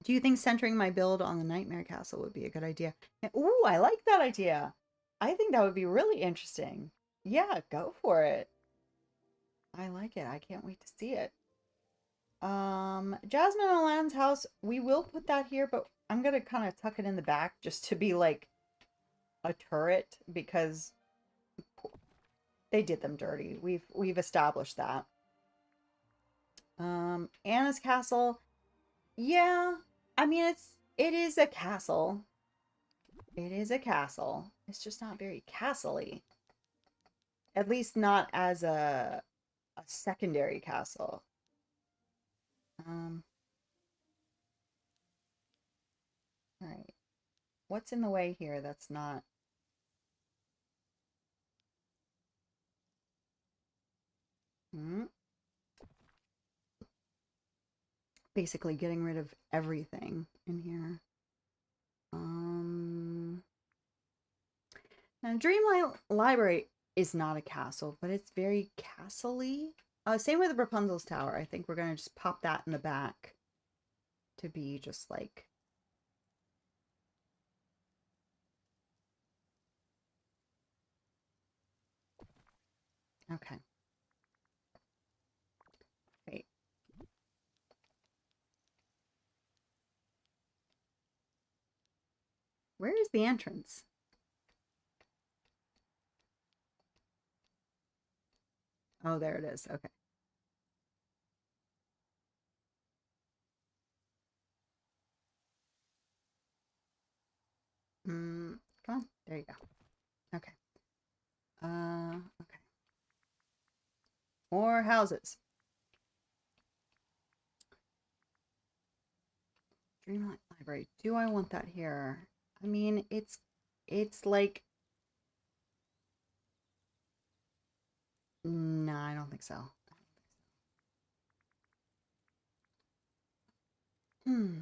Do you think centering my build on the Nightmare Castle would be a good idea? Ooh, I like that idea. I think that would be really interesting. Yeah, go for it. I like it. I can't wait to see it. Jasmine and Alan's house, we will put that here, but I'm gonna kind of tuck it in the back just to be like a turret because they did them dirty. We've established that. Anna's castle, yeah. I mean, it is a castle. It is a castle. It's just not very castle-y. At least not as a secondary castle. All right. What's in the way here that's not... Basically getting rid of everything in here. Now, Dreamlight Library is not a castle, but it's very castle-y. Same with the Rapunzel's Tower. I think we're going to just pop that in the back to be just like... Okay. Wait. Where is the entrance? Oh, there it is. Okay. more houses. Dreamlight Library. Do I want that here? I mean, it's like, no, I don't think so. Hmm.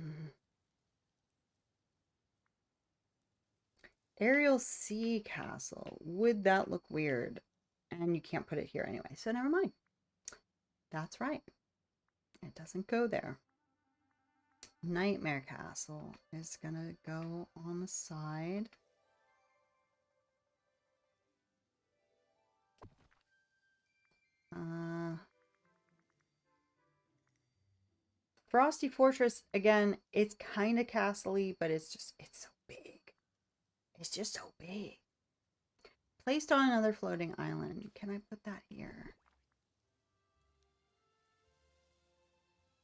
Aerial Sea Castle. Would that look weird? And you can't put it here anyway, so never mind. That's right. It doesn't go there. Nightmare Castle is gonna go on the side. Frosty Fortress, again, it's kind of castle-y, but it's so big. It's just so big. Placed on another floating island. Can I put that here?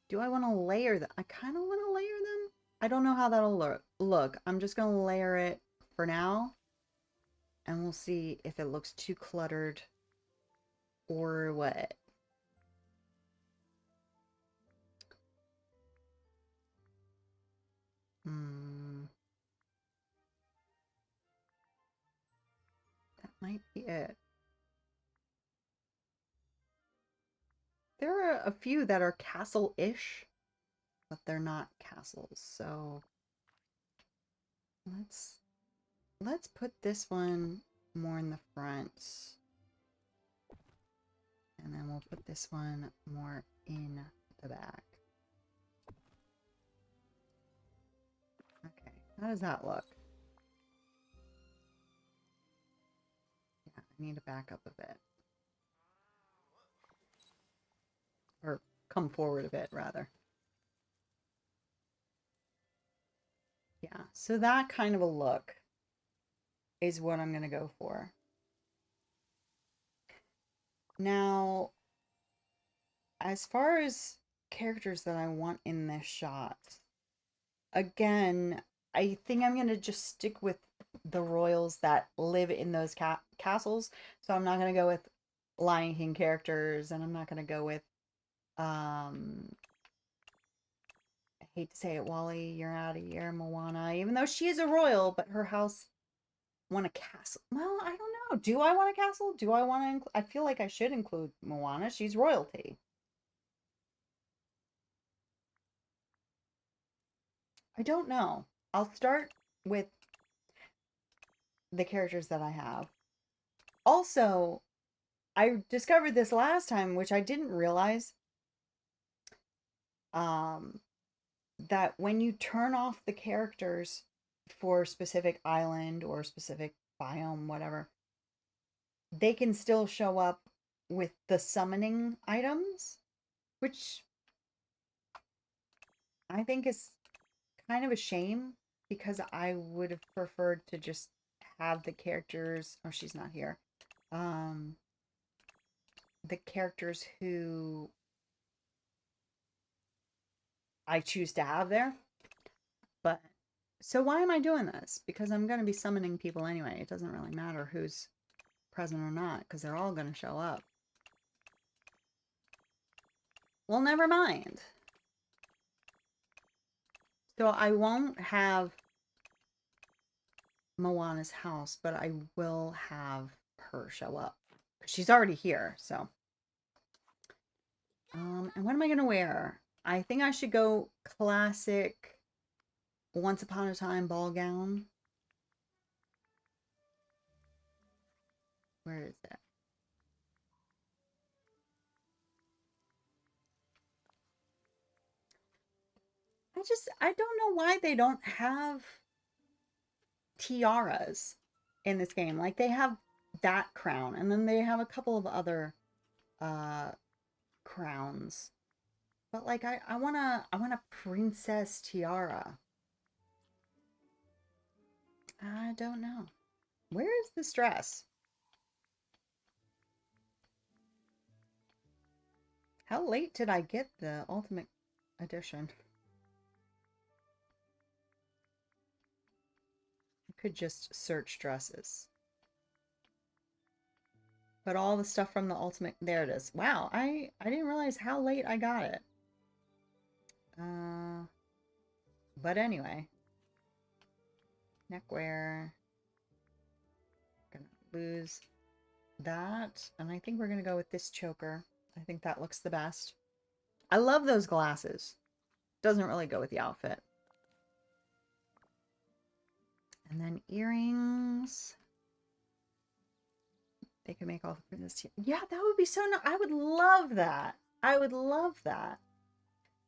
Do I want to layer them? I kind of want to layer them. I don't know how that'll look. I'm just going to layer it for now. And we'll see if it looks too cluttered or what. That might be it. There are a few that are castle-ish, but they're not castles. So let's put this one more in the front. And then we'll put this one more in the back. Okay, how does that look? Yeah, I need to back up a bit. Or come forward a bit, rather. Yeah, so that kind of a look is what I'm going to go for. Now, as far as characters that I want in this shot, again, I think I'm going to just stick with the royals that live in those castles. So I'm not going to go with Lion King characters, and I'm not going to go with, I hate to say it, Wally, you're out of here, Moana, even though she is a royal, but her house want a castle. Well, I don't know. Do I want a castle? Do I want to I feel like I should include Moana. She's royalty. I don't know. I'll start with the characters that I have. Also, I discovered this last time, which I didn't realize, that when you turn off the characters for a specific island or specific biome, whatever, they can still show up with the summoning items, which I think is kind of a shame because I would have preferred to just have the characters. Oh, she's not here. The characters who I choose to have there. But so why am I doing this? Because I'm going to be summoning people anyway. It doesn't really matter who's present or not because they're all going to show up. Well, never mind. So I won't have Moana's house, but I will have her show up. She's already here, so. And what am I going to wear? I think I should go classic Once Upon a Time ball gown. Where is it? I don't know why they don't have tiaras in this game. Like they have that crown and then they have a couple of other crowns. But like I want a princess tiara. I don't know. Where is this dress? How late did I get the Ultimate Edition? I could just search dresses. But all the stuff from the ultimate, there it is. Wow, I didn't realize how late I got it. But anyway, neckwear. Gonna lose that, and I think we're gonna go with this choker. I think that looks the best. I love those glasses. Doesn't really go with the outfit. And then earrings. They can make all the this. Yeah, that would be so nice. I would love that. I would love that.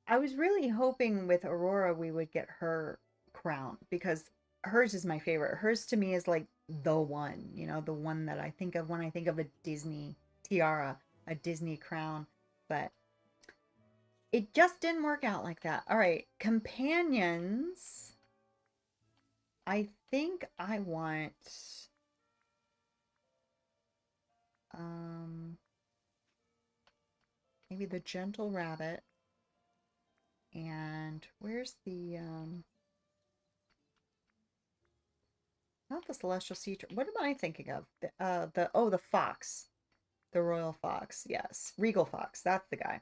I was really hoping with Aurora we would get her crown because hers is my favorite. Hers to me is like the one, you know, the one that I think of when I think of a Disney tiara, a Disney crown. But it just didn't work out like that. All right, companions. I think I want maybe the gentle rabbit. And where's the not the celestial sea turtle. What am I thinking of? The fox. The royal fox. Yes. Regal fox. That's the guy.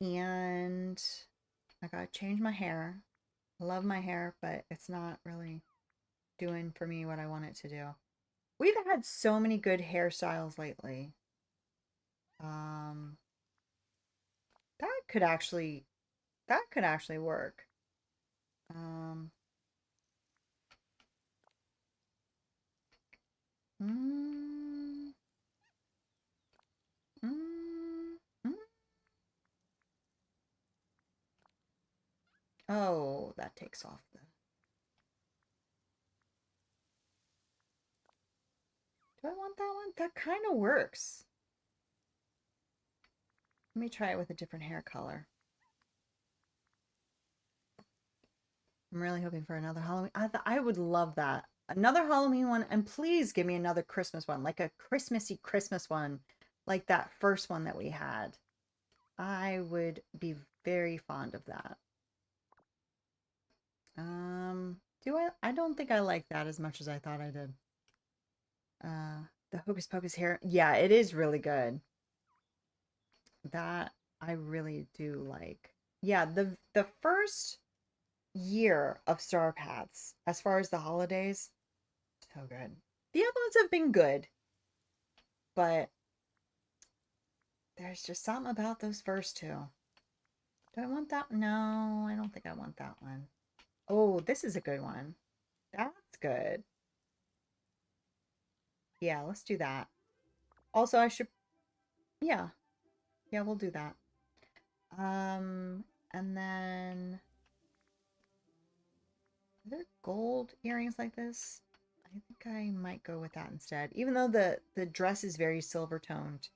And I gotta change my hair. I love my hair, but it's not really doing for me what I want it to do. We've had so many good hairstyles lately. That could actually work. Mm, mm, mm. Oh, that takes off the. Do I want that one? That kind of works. Let me try it with a different hair color. I'm really hoping for another Halloween. I would love that. Another Halloween one, and please give me another Christmas one, like a Christmassy Christmas one, like that first one that we had. I would be very fond of that. Do I don't think I like that as much as I thought I did. The Hocus Pocus hair. Yeah, it is really good. That I really do like. Yeah, the first year of Star Paths, as far as the holidays, so good. The other ones have been good, but there's just something about those first two. Do I want that? No, I don't think I want that one. Oh, this is a good one. That's good. Yeah, let's do that. Also, I should, yeah, yeah, we'll do that. And then, are there gold earrings like this? I think I might go with that instead. Even though the dress is very silver toned,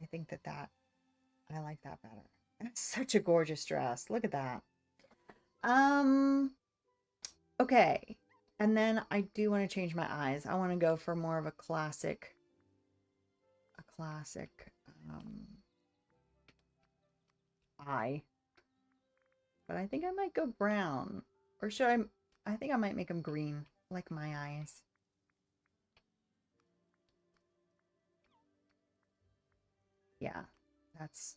I think I like that better. That's such a gorgeous dress. Look at that. Um, okay. And then I do want to change my eyes. I want to go for more of a classic eye. But I think I might go brown. Or should I think I might make them green, like my eyes. Yeah, it's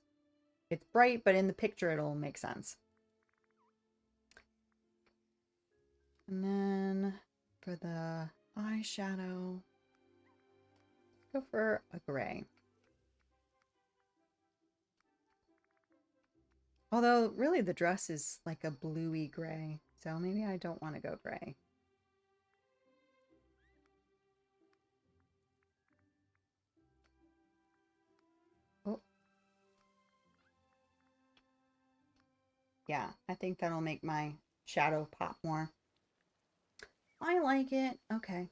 bright, but in the picture it'll make sense. And then for the eyeshadow, go for a gray. Although really the dress is like a bluey gray, so maybe I don't want to go gray. Oh. Yeah, I think that'll make my shadow pop more. I like it. Okay.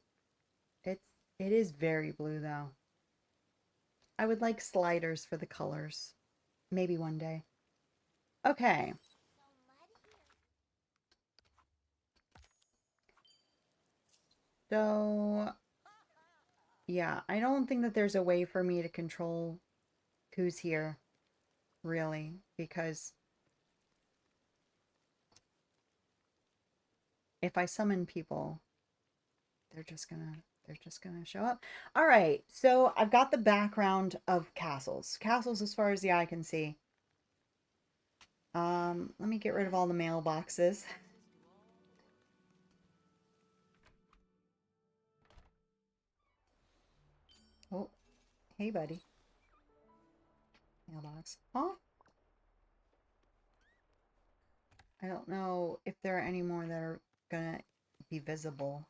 It is very blue though. I would like sliders for the colors. Maybe one day. Okay. So, yeah, I don't think that there's a way for me to control who's here, really, because if I summon people, they're they're just gonna show up. All right, so I've got the background of castles. Castles as far as the eye can see. Let me get rid of all the mailboxes. Oh, hey, buddy. Mailbox. Huh? I don't know if there are any more that are gonna be visible.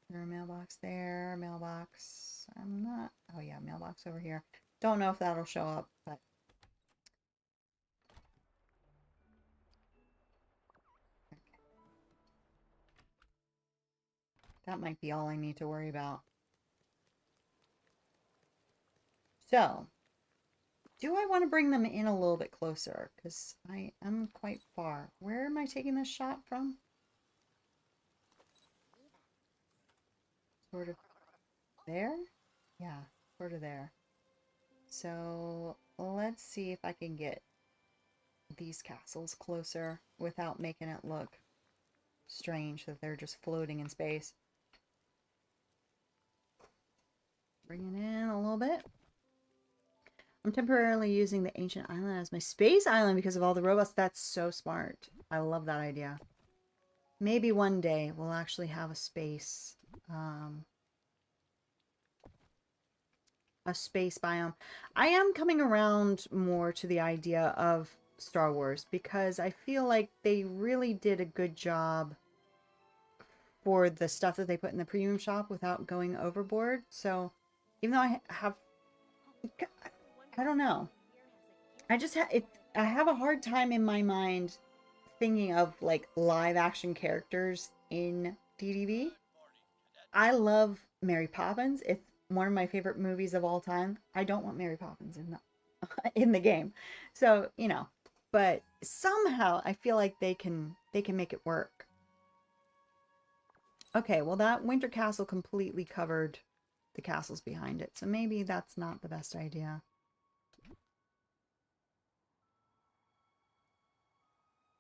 Is there a mailbox there? Mailbox. I'm not. Oh, yeah, mailbox over here. Don't know if that'll show up, but. Okay. That might be all I need to worry about. So, do I want to bring them in a little bit closer? Because I am quite far. Where am I taking this shot from? Sort of there? Yeah, sort of there. So let's see if I can get these castles closer without making it look strange that they're just floating in space. Bring it in a little bit. I'm temporarily using the ancient island as my space island because of all the robots. That's so smart. I love that idea. Maybe one day we'll actually have a space biome. I am coming around more to the idea of Star Wars because I feel like they really did a good job for the stuff that they put in the premium shop without going overboard. So even though I don't know. I just I have a hard time in my mind thinking of like live action characters in DDV. I love Mary Poppins. It's one of my favorite movies of all time. I don't want Mary Poppins in the in the game. So, you know, but somehow I feel like they can make it work. Okay, well that winter castle completely covered the castles behind it. So maybe that's not the best idea.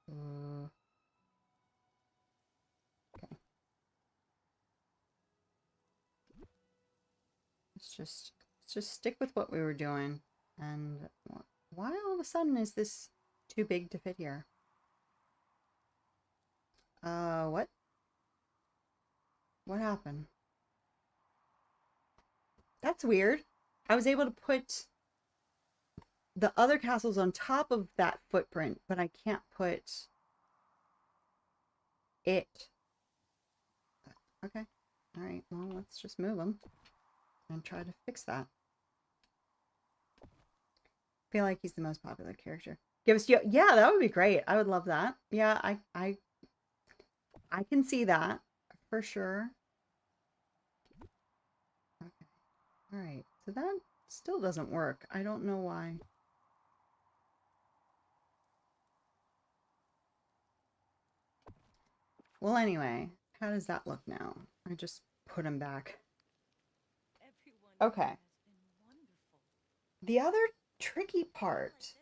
Uh, okay. Let's just stick with what we were doing. And why all of a sudden is this too big to fit here? What? What happened? That's weird. I was able to put the other castles on top of that footprint, but I can't put it. Okay. All right. Well, let's just move them and try to fix that. I feel like he's the most popular character. Give us, yeah, that would be great. I would love that. Yeah, I can see that for sure. Okay. All right. So that still doesn't work. I don't know why. Well, anyway, how does that look now? I just put him back. Okay. The other tricky part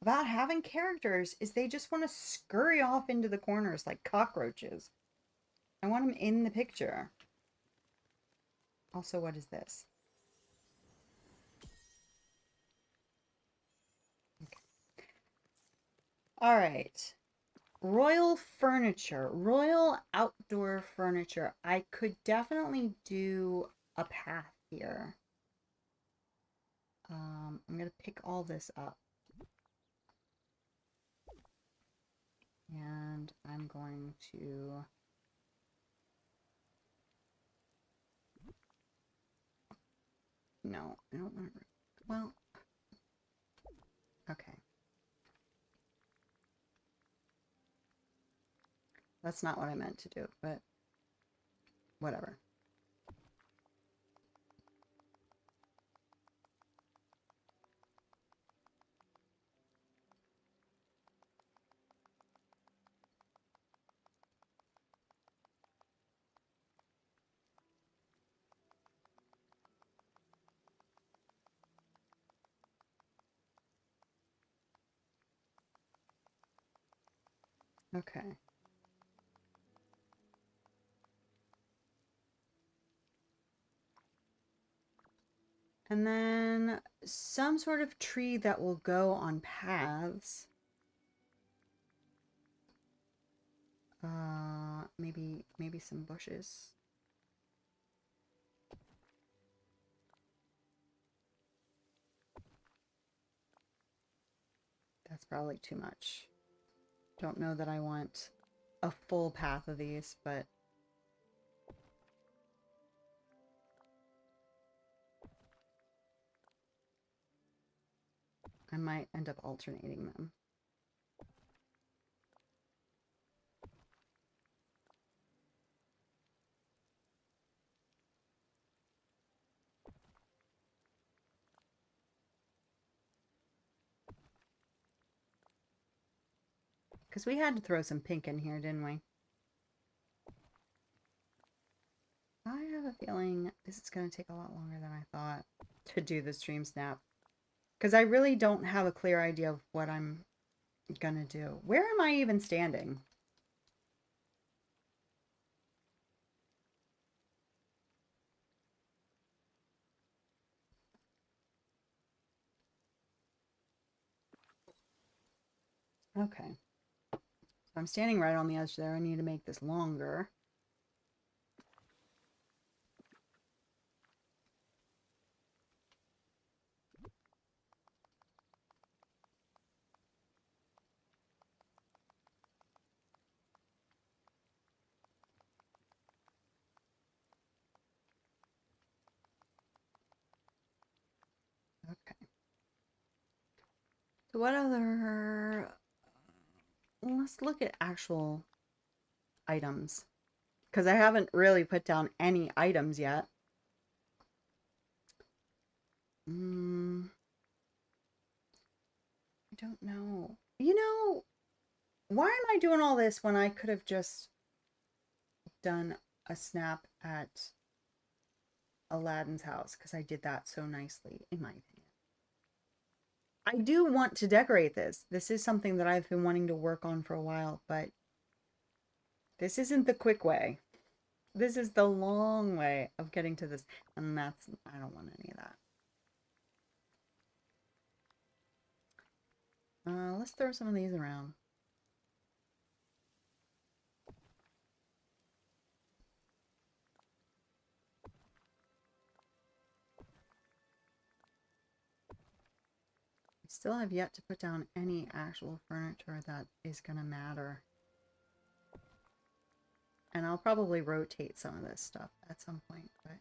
about having characters is they just want to scurry off into the corners like cockroaches. I want them in the picture. Also, what is this? Okay. All right. Royal furniture, royal outdoor furniture. I could definitely do a path here. I'm going to pick all this up. And I'm going to... No, I don't want to... Well, okay. That's not what I meant to do, but whatever. Okay. And then some sort of tree that will go on paths. Maybe some bushes. That's probably too much. Don't know that I want a full path of these, but I might end up alternating them. Because we had to throw some pink in here, didn't we? I have a feeling this is going to take a lot longer than I thought to do the stream snap. Because I really don't have a clear idea of what I'm going to do. Where am I even standing? Okay. So I'm standing right on the edge there. I need to make this longer. Okay. So what other... Let's look at actual items. Because I haven't really put down any items yet. I don't know. You know, why am I doing all this when I could have just done a snap at Aladdin's house? Because I did that so nicely, in my opinion. I do want to decorate this. This is something that I've been wanting to work on for a while, but this isn't the quick way. This is the long way of getting to this. And that's, I don't want any of that. Let's throw some of these around. I still have yet to put down any actual furniture that is going to matter. And I'll probably rotate some of this stuff at some point, but...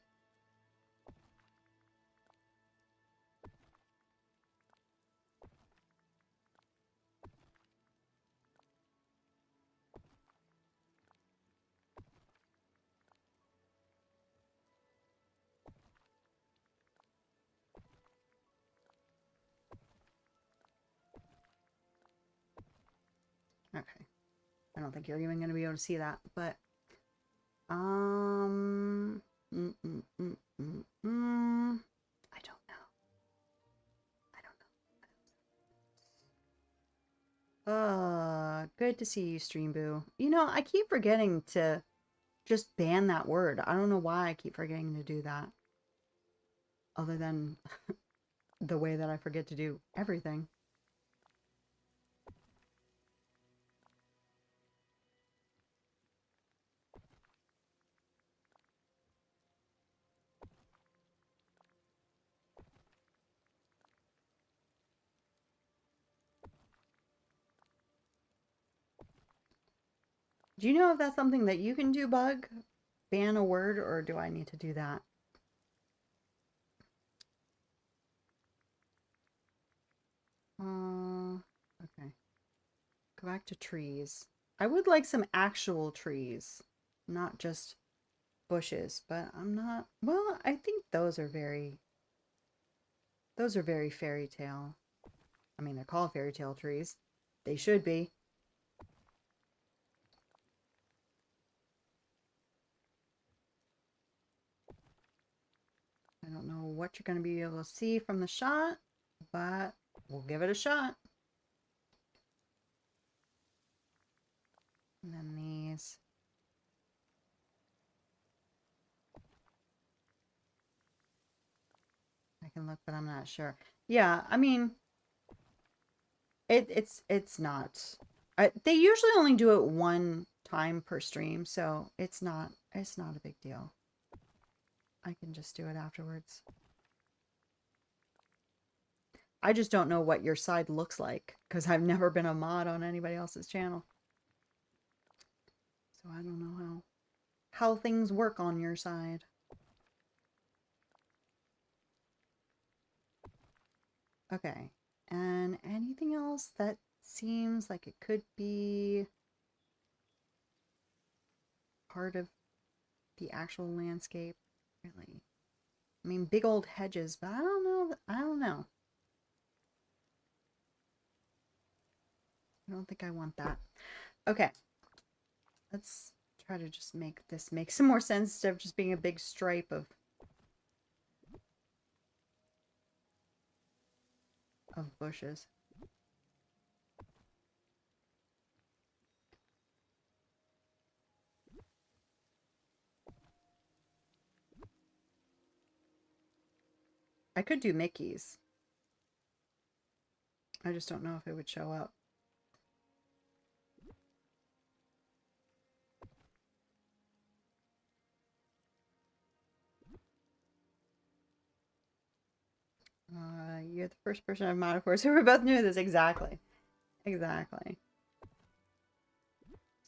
Okay. I don't think you're even going to be able to see that, but... I don't know. I don't know. Good to see you, Stream Boo. You know, I keep forgetting to just ban that word. I don't know why I keep forgetting to do that. Other than the way that I forget to do everything. Do you know if that's something that you can do, Bug? Ban a word, or do I need to do that? Okay. Go back to trees. I would like some actual trees, not just bushes, but I'm not... Well, I think those are very fairy tale. I mean, they're called fairy tale trees. They should be. I don't know what you're going to be able to see from the shot, but we'll give it a shot. And then these. I can look, but I'm not sure. Yeah, I mean, it's not. They usually only do it one time per stream, so it's not a big deal. I can just do it afterwards. I just don't know what your side looks like because I've never been a mod on anybody else's channel. So I don't know how things work on your side. Okay. And anything else that seems like it could be part of the actual landscape? Really? I mean, big old hedges, but I don't know. I don't know. I don't think I want that. Okay. Let's try to just make this make some more sense instead of just being a big stripe of bushes. I could do Mickey's. I just don't know if it would show up. You're the first person I've modded for, so we're both new to this. Exactly. Exactly.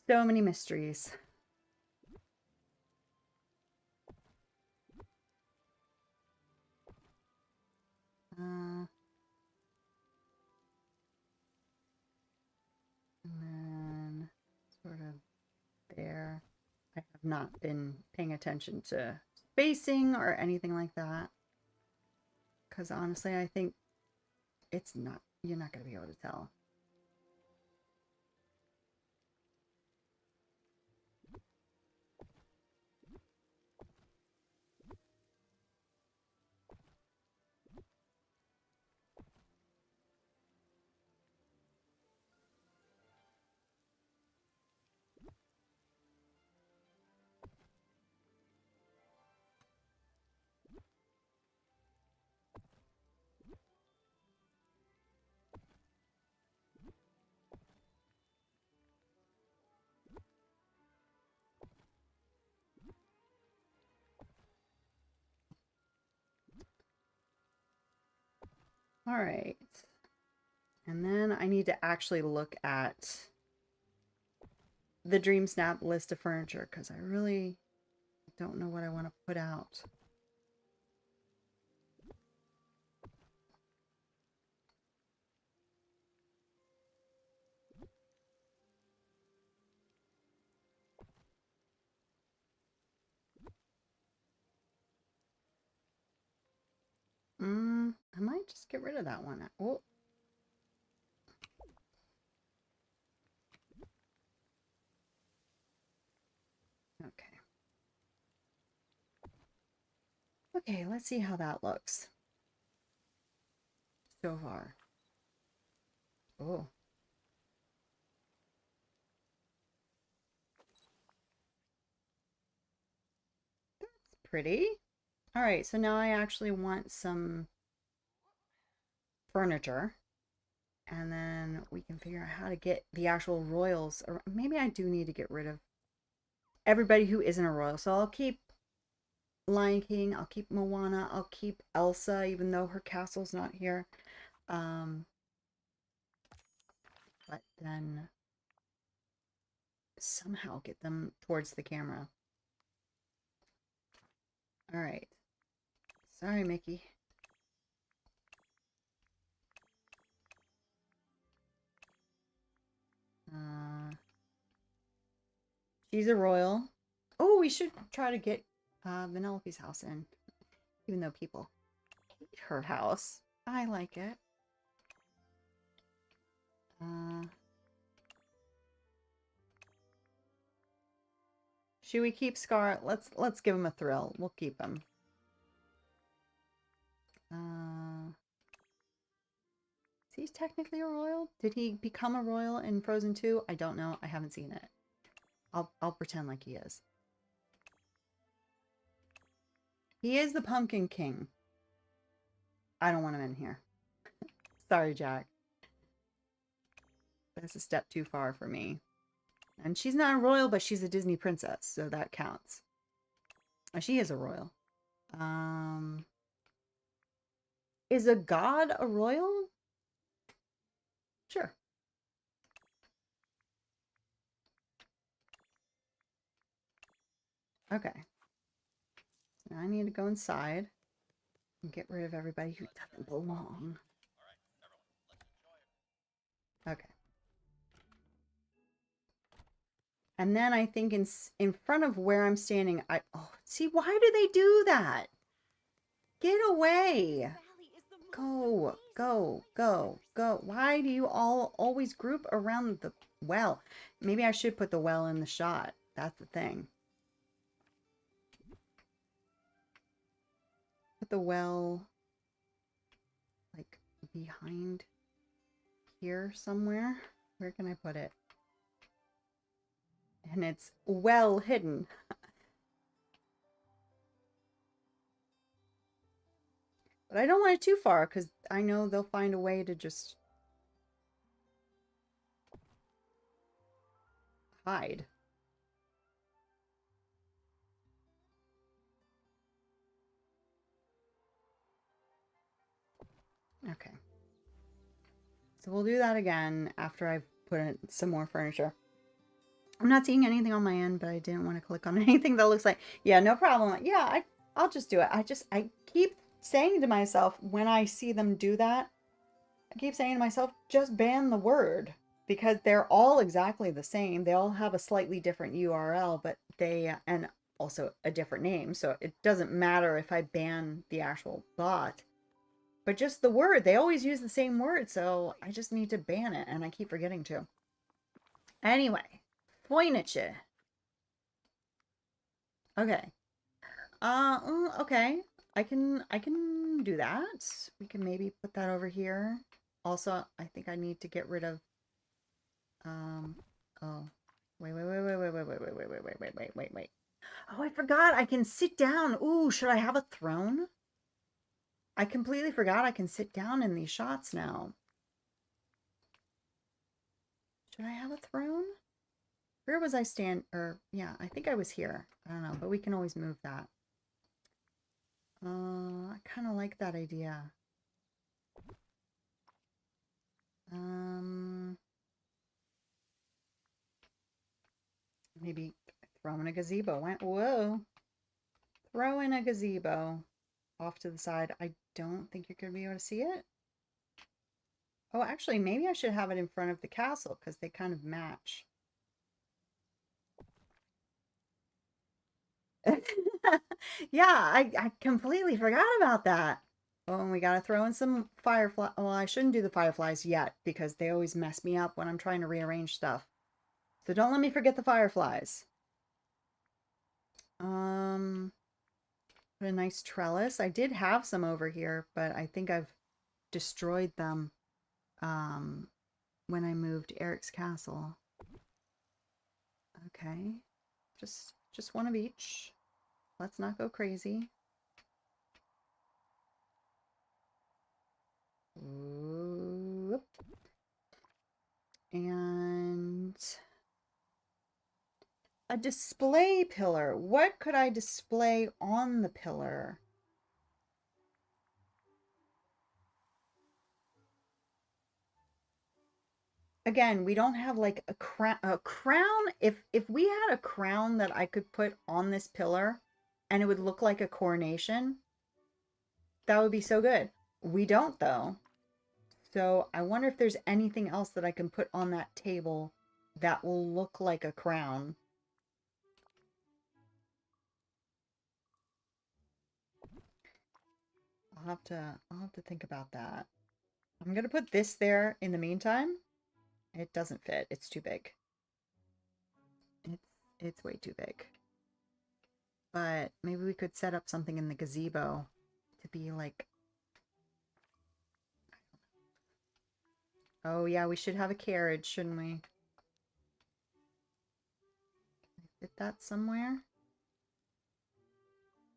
So many mysteries. And then sort of there. I have not been paying attention to spacing or anything like that. Because honestly, I think you're not going to be able to tell. All right. And then I need to actually look at the Dream Snap list of furniture because I really don't know what I want to put out. I might just get rid of that one. Oh. Okay. Okay, let's see how that looks so far. Oh. That's pretty. All right, so now I actually want some furniture. And then we can figure out how to get the actual royals. Or maybe I do need to get rid of everybody who isn't a royal. So I'll keep Lion King, I'll keep Moana, I'll keep Elsa, even though her castle's not here. But then somehow get them towards the camera. All right. Sorry, Mickey. She's a royal. Oh, we should try to get Vanellope's house in, even though people hate her house. I like it. Should we keep Scar? Let's give him a thrill. We'll keep him. Is he technically a royal? Did he become a royal in Frozen 2? I don't know. I haven't seen it. I'll pretend like he is. He is the Pumpkin King. I don't want him in here. Sorry, Jack. That's a step too far for me. And she's not a royal, but she's a Disney princess, so that counts. She is a royal. Is a god a royal? Sure. Okay. Now I need to go inside and get rid of everybody who doesn't belong. Okay. And then I think in front of where I'm standing, oh, see, why do they do that? Get away. Go, go, go, go. Why do you all always group around the well? Maybe I should put the well in the shot. That's the thing. Put the well like behind here somewhere. Where can I put it? And it's well hidden. But I don't want it too far because I know they'll find a way to just hide. Okay. So we'll do that again after I've put in some more furniture. I'm not seeing anything on my end, but I didn't want to click on anything that looks like, yeah, no problem. Yeah, I'll just do it. I keep saying to myself when I see them do that, I keep saying to myself, just ban the word because they're all exactly the same. They all have a slightly different URL, but and also a different name. So it doesn't matter if I ban the actual bot, but just the word. They always use the same word. So I just need to ban it. And I keep forgetting to. Anyway, Voynich. Okay. Okay. I can do that. We can maybe put that over here. Also, I think I need to get rid of oh. Wait. Oh, I forgot I can sit down. Ooh, should I have a throne? I completely forgot I can sit down in these shots now. Should I have a throne? Where was I yeah, I think I was here. I don't know, but we can always move that. I kind of like that idea. Maybe throw in a gazebo. Whoa. Throw in a gazebo off to the side. I don't think you're going to be able to see it. Oh, actually, maybe I should have it in front of the castle because they kind of match. Yeah, I completely forgot about that. Oh, and we got to throw in some firefly. Well, I shouldn't do the fireflies yet because they always mess me up when I'm trying to rearrange stuff. So don't let me forget the fireflies. Put a nice trellis. I did have some over here, but I think I've destroyed them when I moved Eric's castle. Okay. Just one of each. Let's not go crazy. Whoop. And a display pillar. What could I display on the pillar? Again, we don't have like a crown. If we had a crown that I could put on this pillar and it would look like a coronation, that would be so good. We don't though. So I wonder if there's anything else that I can put on that table that will look like a crown. I'll have to think about that. I'm gonna put this there in the meantime. It doesn't fit. It's too big. It's way too big. But maybe we could set up something in the gazebo to be like, oh yeah, we should have a carriage, shouldn't we? Fit that somewhere?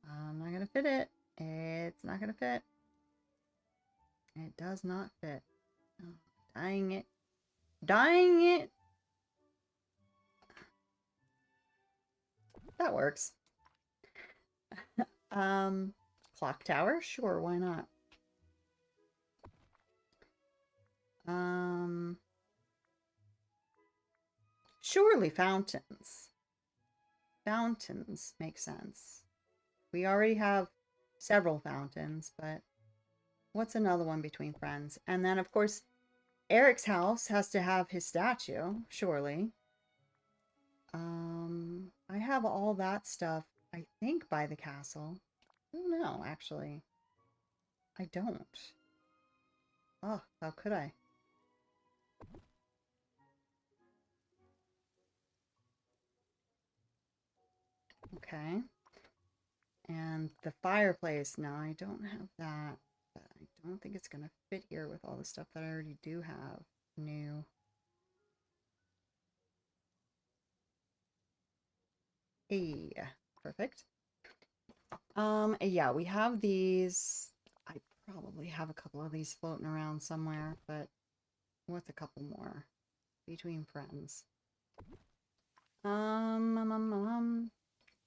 I'm not gonna fit it. It's not gonna fit. It does not fit. Oh, dang it. Dang it! That works. Clock tower? Sure, why not? Surely fountains. Fountains make sense. We already have several fountains, but what's another one between friends? And then, of course, Eric's house has to have his statue, surely. I have all that stuff, I think, by the castle. I don't know, actually. I don't. Oh, how could I? Okay. And the fireplace. Now, I don't have that, but I don't think it's going to fit here with all the stuff that I already do have new. Hey, perfect. Yeah, we have these. I probably have a couple of these floating around somewhere, but what's a couple more between friends?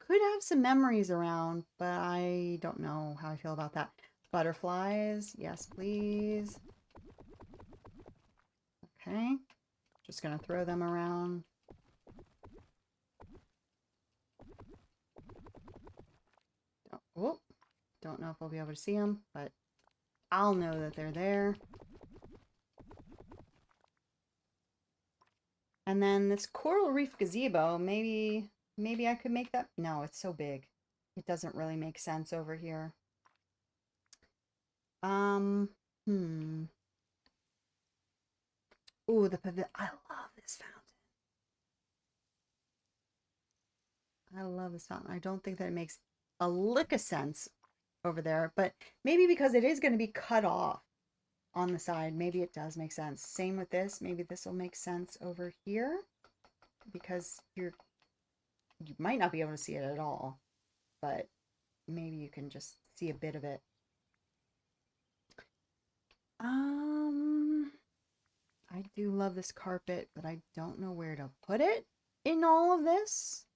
Could have some memories around, but I don't know how I feel about that. Butterflies, yes, please. Okay, just gonna throw them around. Oh, don't know if I'll be able to see them, but I'll know that they're there. And then this coral reef gazebo, maybe I could make that. No, it's so big. It doesn't really make sense over here. Hmm. Ooh, the pavilion. I love this fountain. I love this fountain. I don't think that it makes a lick of sense over there, but maybe because it is going to be cut off on the side, maybe it does make sense. Same with this. Maybe this will make sense over here because you might not be able to see it at all, but maybe you can just see a bit of it. I do love this carpet, but I don't know where to put it in all of this.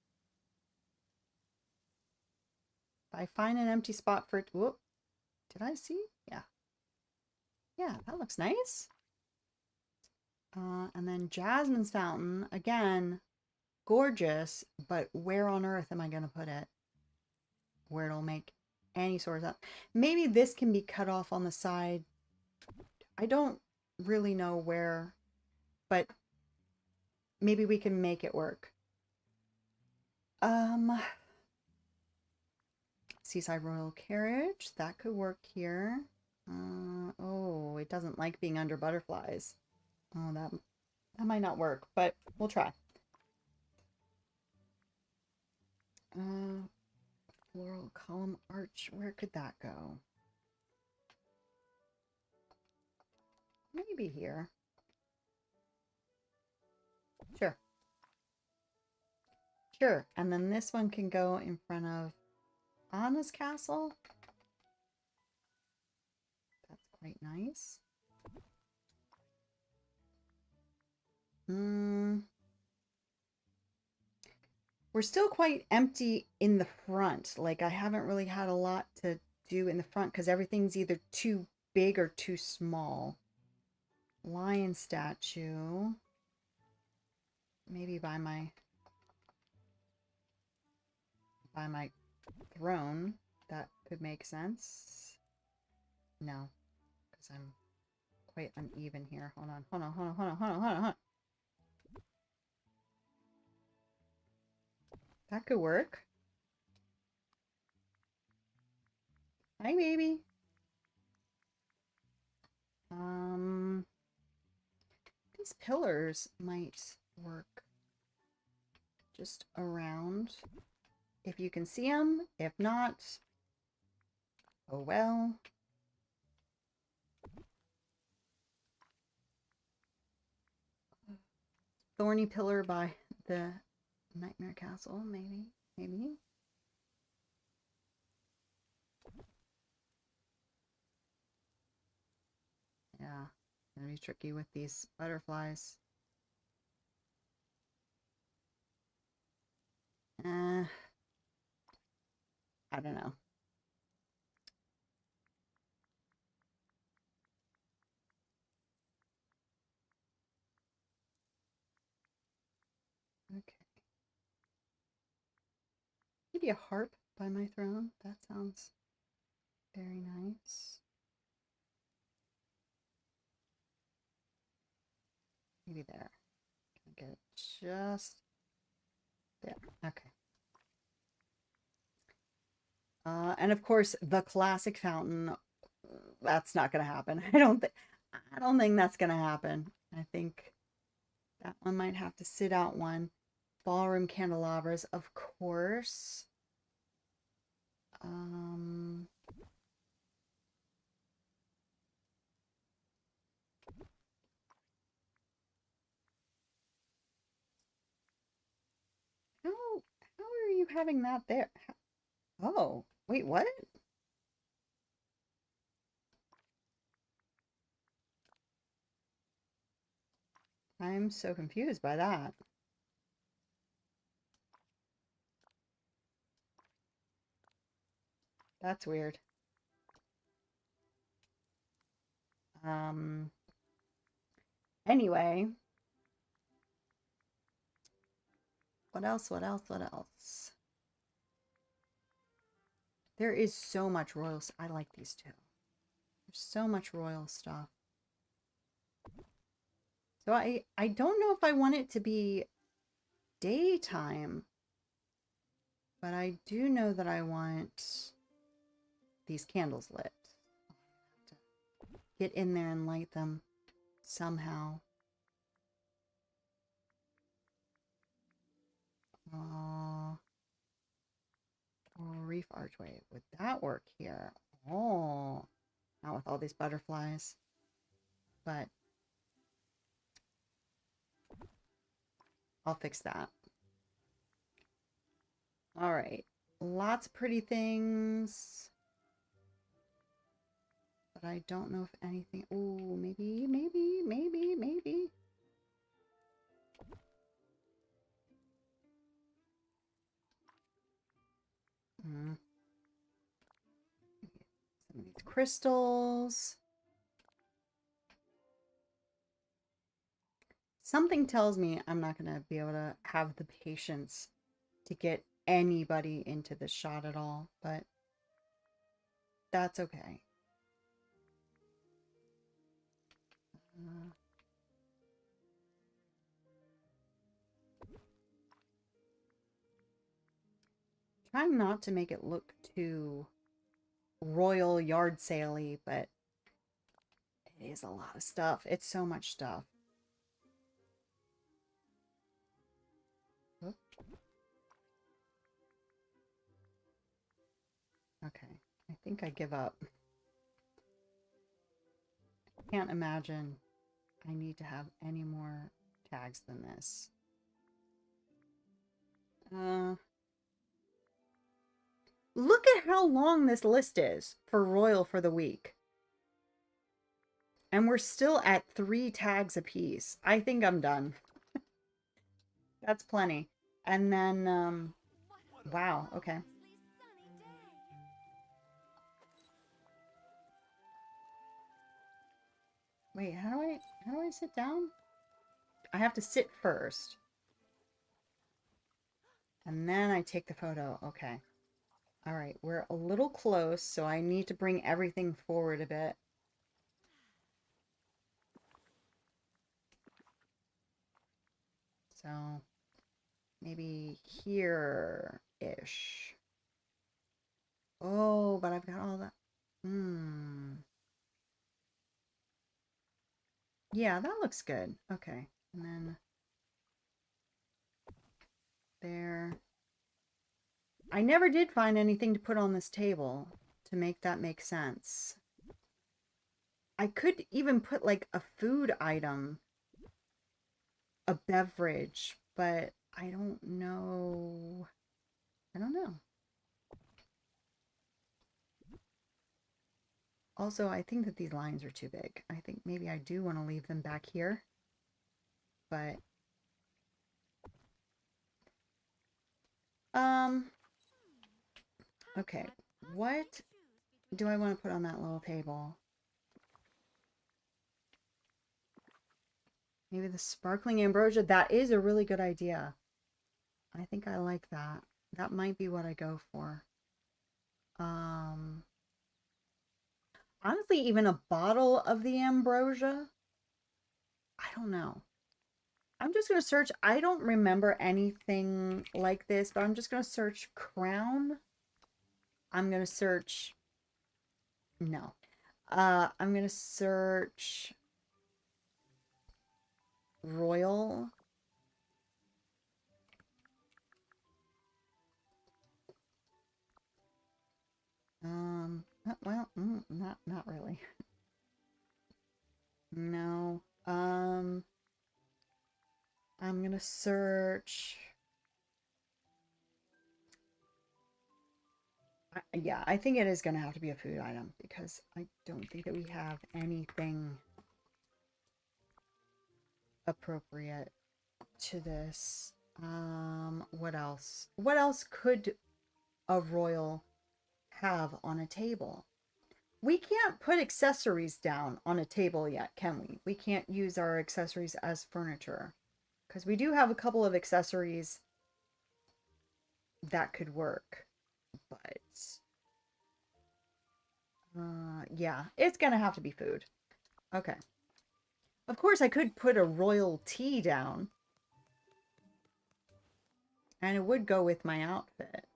If I find an empty spot for it, whoop, did I see? Yeah. Yeah, that looks nice. And then Jasmine's fountain, again, gorgeous, but where on earth am I going to put it? Where it'll make any sort of sense. Maybe this can be cut off on the side. I don't really know where, but maybe we can make it work. Seaside Royal Carriage, that could work here. Oh, it doesn't like being under butterflies. Oh, that might not work, but we'll try. Floral column arch, where could that go? Maybe here. Sure. Sure, and then this one can go in front of Anna's castle. That's quite nice. We're still quite empty in the front. Like, I haven't really had a lot to do in the front because everything's either too big or too small. Lion statue. Maybe by my throne. That could make sense. No, because I'm quite uneven here. Hold on. That could work. Hi, baby. These pillars might work just around. If you can see them, if not, oh well. Thorny pillar by the Nightmare Castle, maybe. Yeah, gonna be tricky with these butterflies. I don't know. Okay. Maybe a harp by my throne. That sounds very nice. Maybe there. Can I get it just there? Okay. And of course, the classic fountain. That's not going to happen. I don't think that's going to happen. I think that one might have to sit out one. Ballroom candelabras, of course. Um, how how are you having that there? Oh, wait, what? I'm so confused by that. That's weird. Um, anyway, what else? What else? What else? There is so much royal. I like these two. There's so much royal stuff. So I don't know if I want it to be daytime, but I do know that I want these candles lit. Get in there and light them somehow. Reef archway. Would that work here? Oh, not with all these butterflies. But I'll fix that. All right. Lots of pretty things. But I don't know if anything... Oh, maybe. Hmm. Some of these crystals. Something tells me I'm not going to be able to have the patience to get anybody into this shot at all, but that's okay. Uh, trying not to make it look too royal yard saley, but it is a lot of stuff. It's so much stuff. Oop. Okay, I think I give up. I can't imagine I need to have any more tags than this. Look at how long this list is for Royal for the week. And we're still at 3 tags apiece. I think I'm done. That's plenty. And then, wow, okay. Wait, how do I sit down? I have to sit first. And then I take the photo. Okay. All right, we're a little close, so I need to bring everything forward a bit. So maybe here-ish. Oh, but I've got all that. Yeah, that looks good. Okay. And then there. I never did find anything to put on this table to make that make sense. I could even put like a food item, a beverage, but I don't know. I don't know. Also, I think that these lines are too big. I think maybe I do want to leave them back here. But, okay. What do I want to put on that little table? Maybe the sparkling ambrosia. That is a really good idea. I think I like that. That might be what I go for. Honestly, even a bottle of the ambrosia. I don't know. I'm just going to search. I don't remember anything like this, but I'm just going to search crown. I'm going to search. No. I'm going to search royal. Well, not really. No. I'm gonna search. Yeah, I think it is gonna have to be a food item because I don't think that we have anything appropriate to this. What else? What else could a royal have on a table? We can't put accessories down on a table yet, can we? We can't use our accessories as furniture because we do have a couple of accessories that could work, but yeah, it's gonna have to be food. Okay. Of course, I could put a royal tea down, and it would go with my outfit.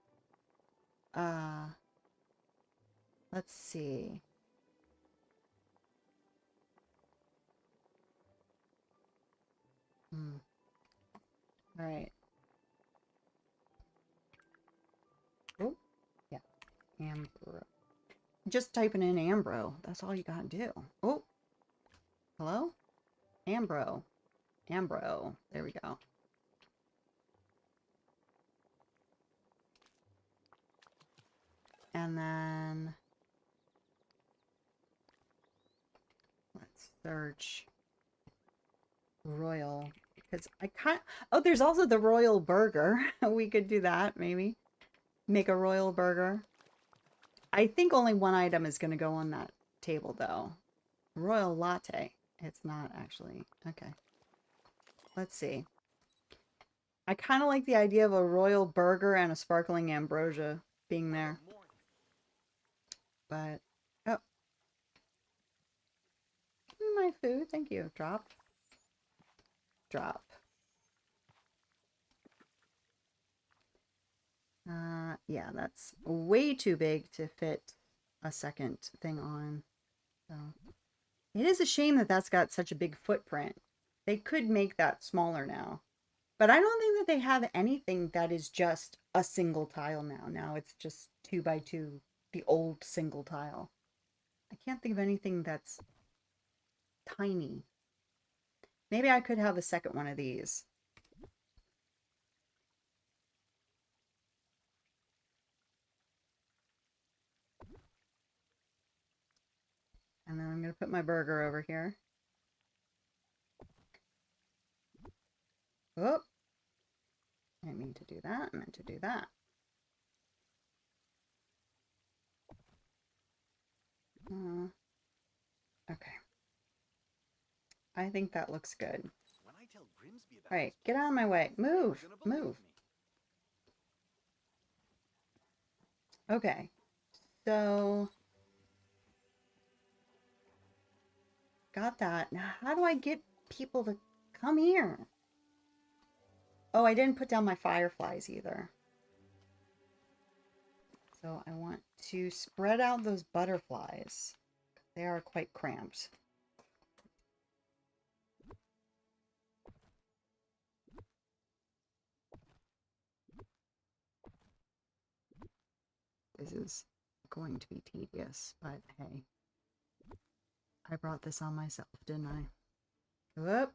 Uh, let's see. All right. Oh, yeah, Ambro. Just typing in Ambro. That's all you gotta do. Oh, hello? Ambro. Ambro. There we go. And then let's search royal because I can't. Oh, there's also the royal burger. We could do that maybe. Make a royal burger. I think only one item is going to go on that table though. Royal latte. It's not actually. Okay. Let's see. I kind of like the idea of a royal burger and a sparkling ambrosia being there. But, oh. My food. Thank you. Drop. Drop. Yeah, that's way too big to fit a second thing on. So, it is a shame that that's got such a big footprint. They could make that smaller now. But I don't think that they have anything that is just a single tile now. Now it's just 2 by 2, the old single tile. I can't think of anything that's tiny. Maybe I could have a second one of these. And then I'm going to put my burger over here. Oh, I didn't mean to do that. I meant to do that. Okay. I think that looks good. All right, get out of my way. Move, move. Okay, so got that. Now, how do I get people to come here? Oh, I didn't put down my fireflies either. So I want to spread out those butterflies. They are quite cramped. This is going to be tedious, but hey. I brought this on myself, didn't I? Whoop.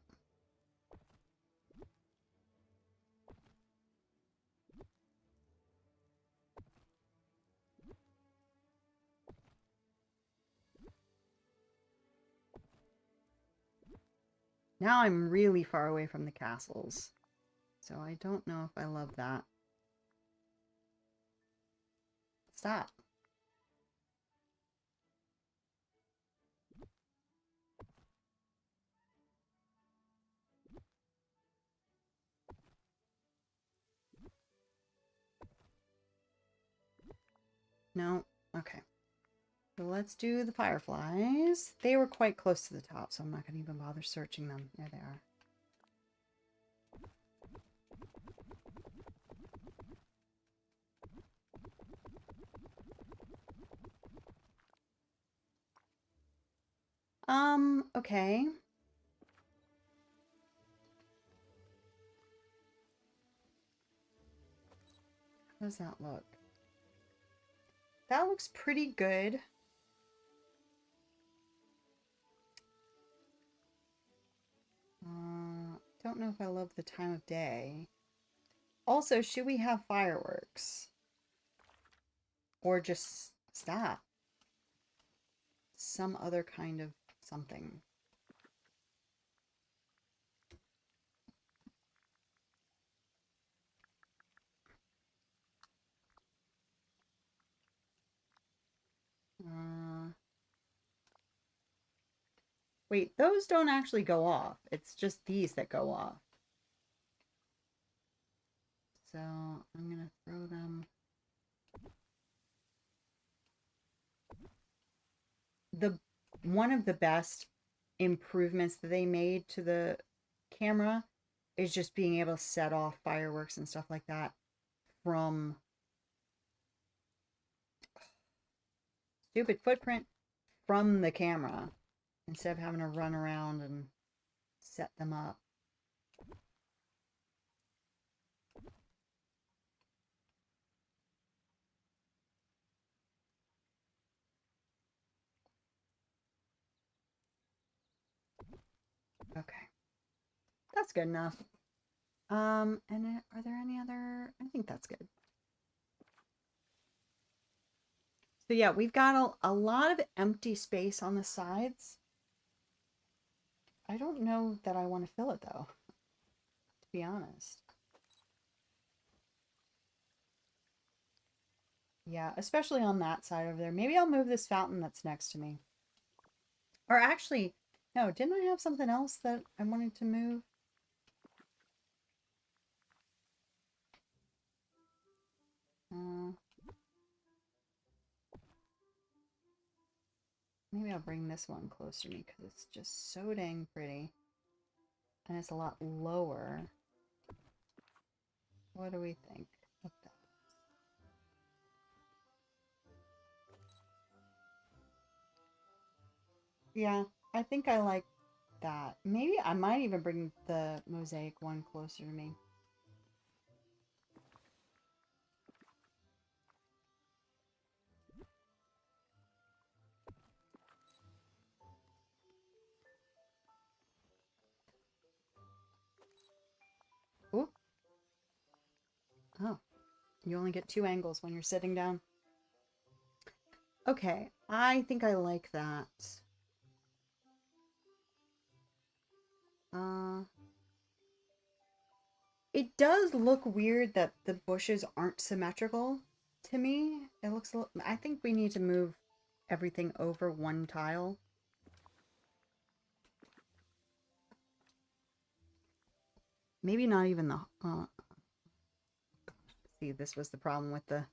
Now I'm really far away from the castles. So I don't know if I love that. Stop. No. Okay. So let's do the fireflies. They were quite close to the top, so I'm not going to even bother searching them. There they are. Okay. How does that look? That looks pretty good. Don't know if I love the time of day. Also, should we have fireworks? Or just stop? Some other kind of something. Wait, those don't actually go off. It's just these that go off. So I'm gonna throw them. One of the best improvements that they made to the camera is just being able to set off fireworks and stuff like that from stupid footprint from the camera instead of having to run around and set them up. Okay. That's good enough. And are there any other? I think that's good. So yeah, we've got a lot of empty space on the sides. I don't know that I want to fill it though, to be honest. Yeah, especially on that side over there. Maybe I'll move this fountain that's next to me. Or actually, no, didn't I have something else that I wanted to move? Uh, Maybe I'll bring this one closer to me because it's just so dang pretty. And it's a lot lower. What do we think of that? Yeah, I think I like that. Maybe I might even bring the mosaic one closer to me. Ooh. Oh, you only get 2 angles when you're sitting down. Okay, I think I like that. Uh, it does look weird that the bushes aren't symmetrical to me. It looks a little, I think we need to move everything over 1 tile. Maybe not even the, see, this was the problem with the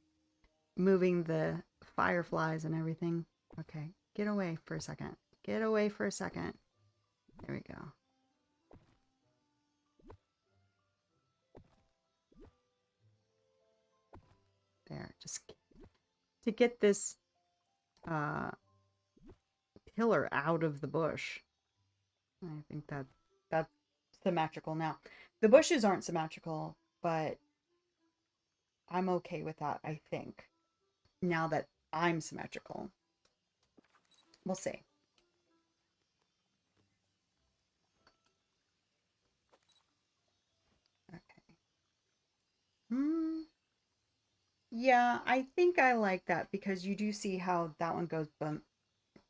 moving the fireflies and everything. Okay, get away for a second. Get away for a second. There we go. There, just to get this uh, pillar out of the bush. I think that's symmetrical now. The bushes aren't symmetrical, but I'm okay with that, I think. Now that I'm symmetrical. We'll see. Okay. Yeah, I think I like that because you do see how that one goes from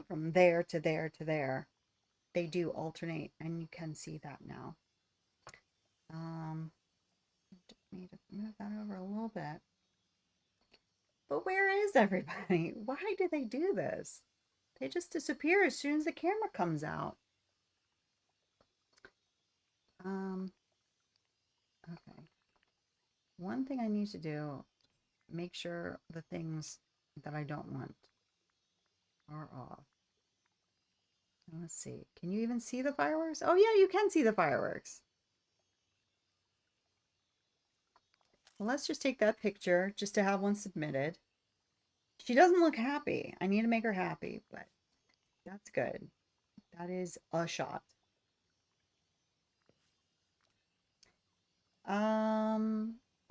there to there to there. they do alternate, and you can see that now. Just need to move that over a little bit. But where is everybody? Why do they do this? They just disappear as soon as the camera comes out. Okay. One thing I need to do, make sure the things that I don't want are off. Let's see. Can you even see the fireworks? Oh yeah, you can see the fireworks. Well, let's just take that picture just to have one submitted. She doesn't look happy. I need to make her happy, but that's good. That is a shot.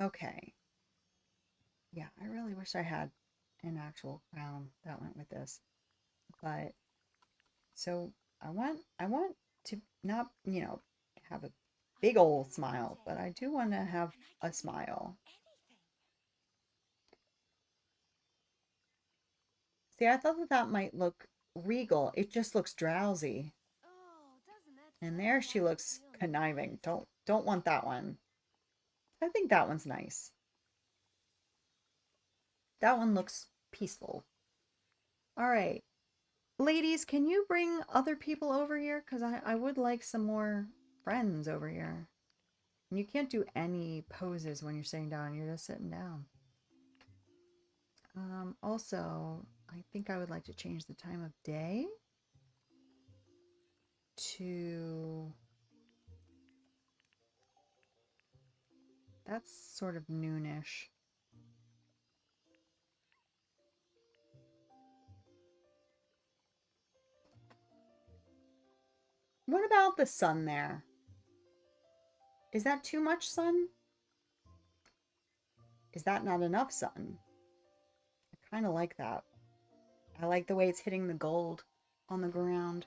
Okay. Yeah, I really wish I had an actual crown that went with this. But so I want to not, have a big old smile, but I do want to have a smile. See, I thought that that might look regal. It just looks drowsy. And there she looks conniving. Don't want that one. I think that one's nice. That one looks peaceful. All right. Ladies, can you bring other people over here? Because I would like some more friends over here. And you can't do any poses when you're sitting down. You're just sitting down. Also, I think I would like to change the time of day to... That's sort of noonish. What about the sun there? Is that too much sun? Is that not enough sun? I kind of like that. I like the way it's hitting the gold on the ground.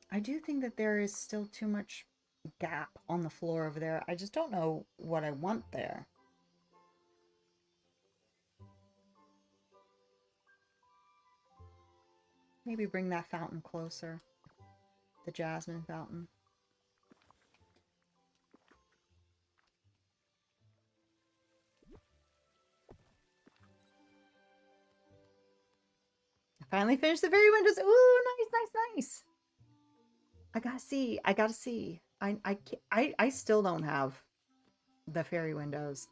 I do think that there is still too much gap on the floor over there. I just don't know what I want there. Maybe bring that fountain closer. The jasmine fountain. I finally finished the fairy windows. Ooh, nice. I gotta see. I still don't have the fairy windows.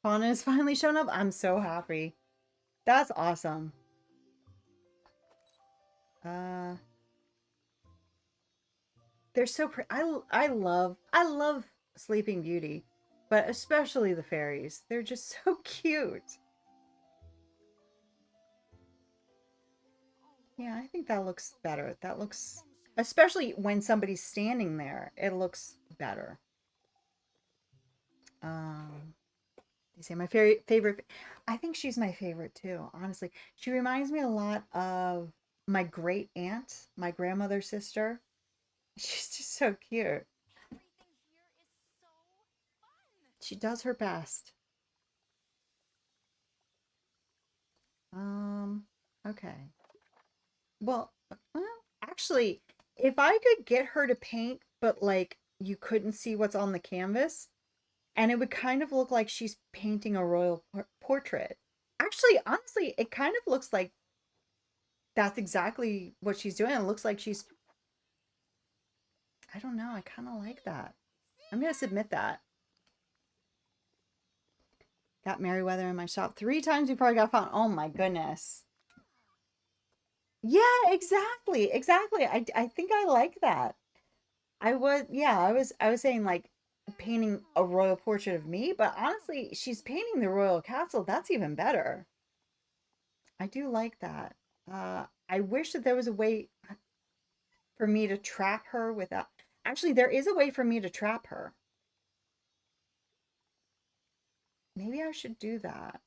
Fauna has finally shown up. I'm so happy. That's awesome. They're so pretty. I love Sleeping Beauty, but especially the fairies. They're just so cute. Yeah, I think that looks better. That looks, especially when somebody's standing there, it looks better. They say my favorite. I think she's my favorite too, honestly. She reminds me a lot of my great aunt, my grandmother's sister. She's just so cute. She does her best. Okay. Well, actually, if I could get her to paint, but like you couldn't see what's on the canvas, and it would kind of look like she's painting a royal portrait. Actually, honestly, it kind of looks like that's exactly what she's doing. It looks like she's, I don't know, I kind of like that. I'm going to submit that. Got Merryweather in my shop 3 times before I got found. Oh my goodness. Yeah, exactly. I think I like that. I was saying like painting a royal portrait of me, but honestly, she's painting the royal castle. That's even better. I do like that. I wish that there was a way for me to trap her without. Actually, there is a way for me to trap her. Maybe I should do that.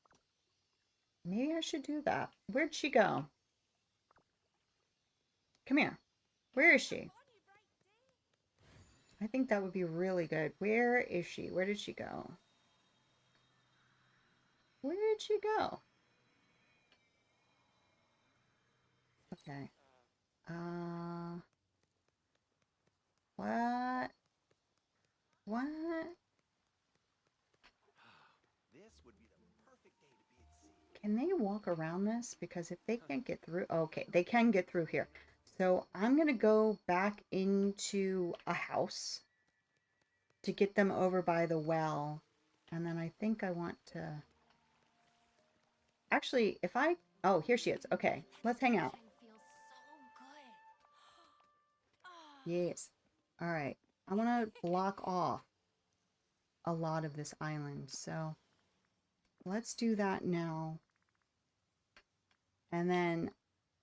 Where'd she go? Come here. Where is she? I think that would be really good. Where is she? Where did she go? Where did she go? Okay. What? What? This would be the perfect day to be at sea. Can they walk around this? Because if they can't get through, okay, they can get through here. So I'm gonna go back into a house to get them over by the well. And then I think I want to, actually, if I, oh, here she is. Okay, let's hang out. Feels so good. Yes. All right. I want to block off a lot of this island. So let's do that now. And then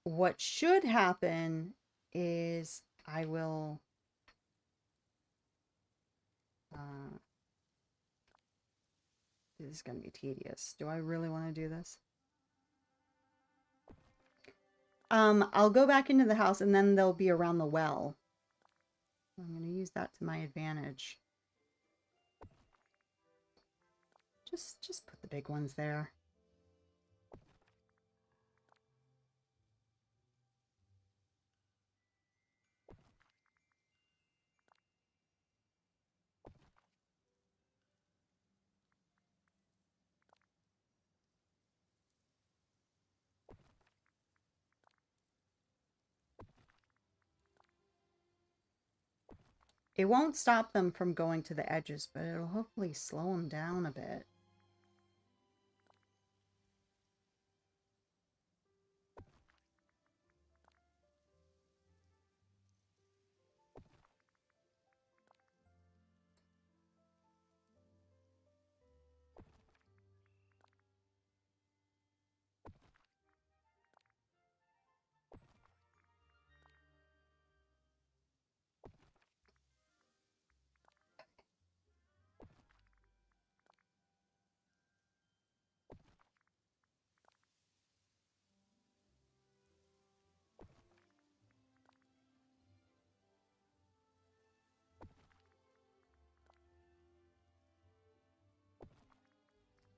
what should happen is I will this is going to be tedious. Do I really want to do this? I'll go back into the house and then they'll be around the well. I'm going to use that to my advantage. Just put the big ones there. It won't stop them from going to the edges, but it'll hopefully slow them down a bit.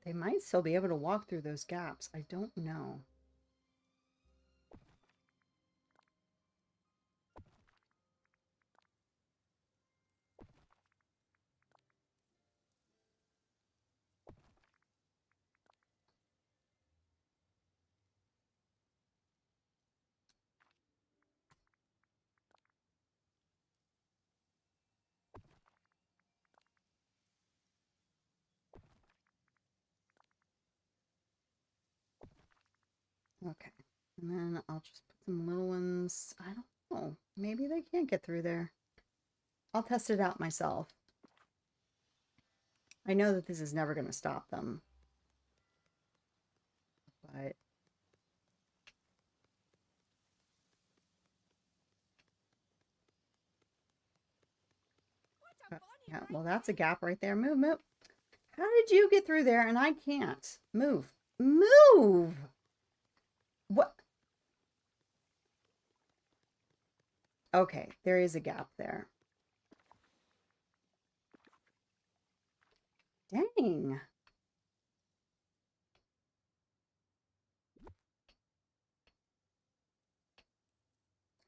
They might still be able to walk through those gaps. I don't know. Okay. And then I'll just put some little ones. I don't know. Maybe they can't get through there. I'll test it out myself. I know that this is never going to stop them. But yeah, well, that's a gap right there. Move, move. How did you get through there and I can't? Move. Move! What? Okay, there is a gap there. Dang.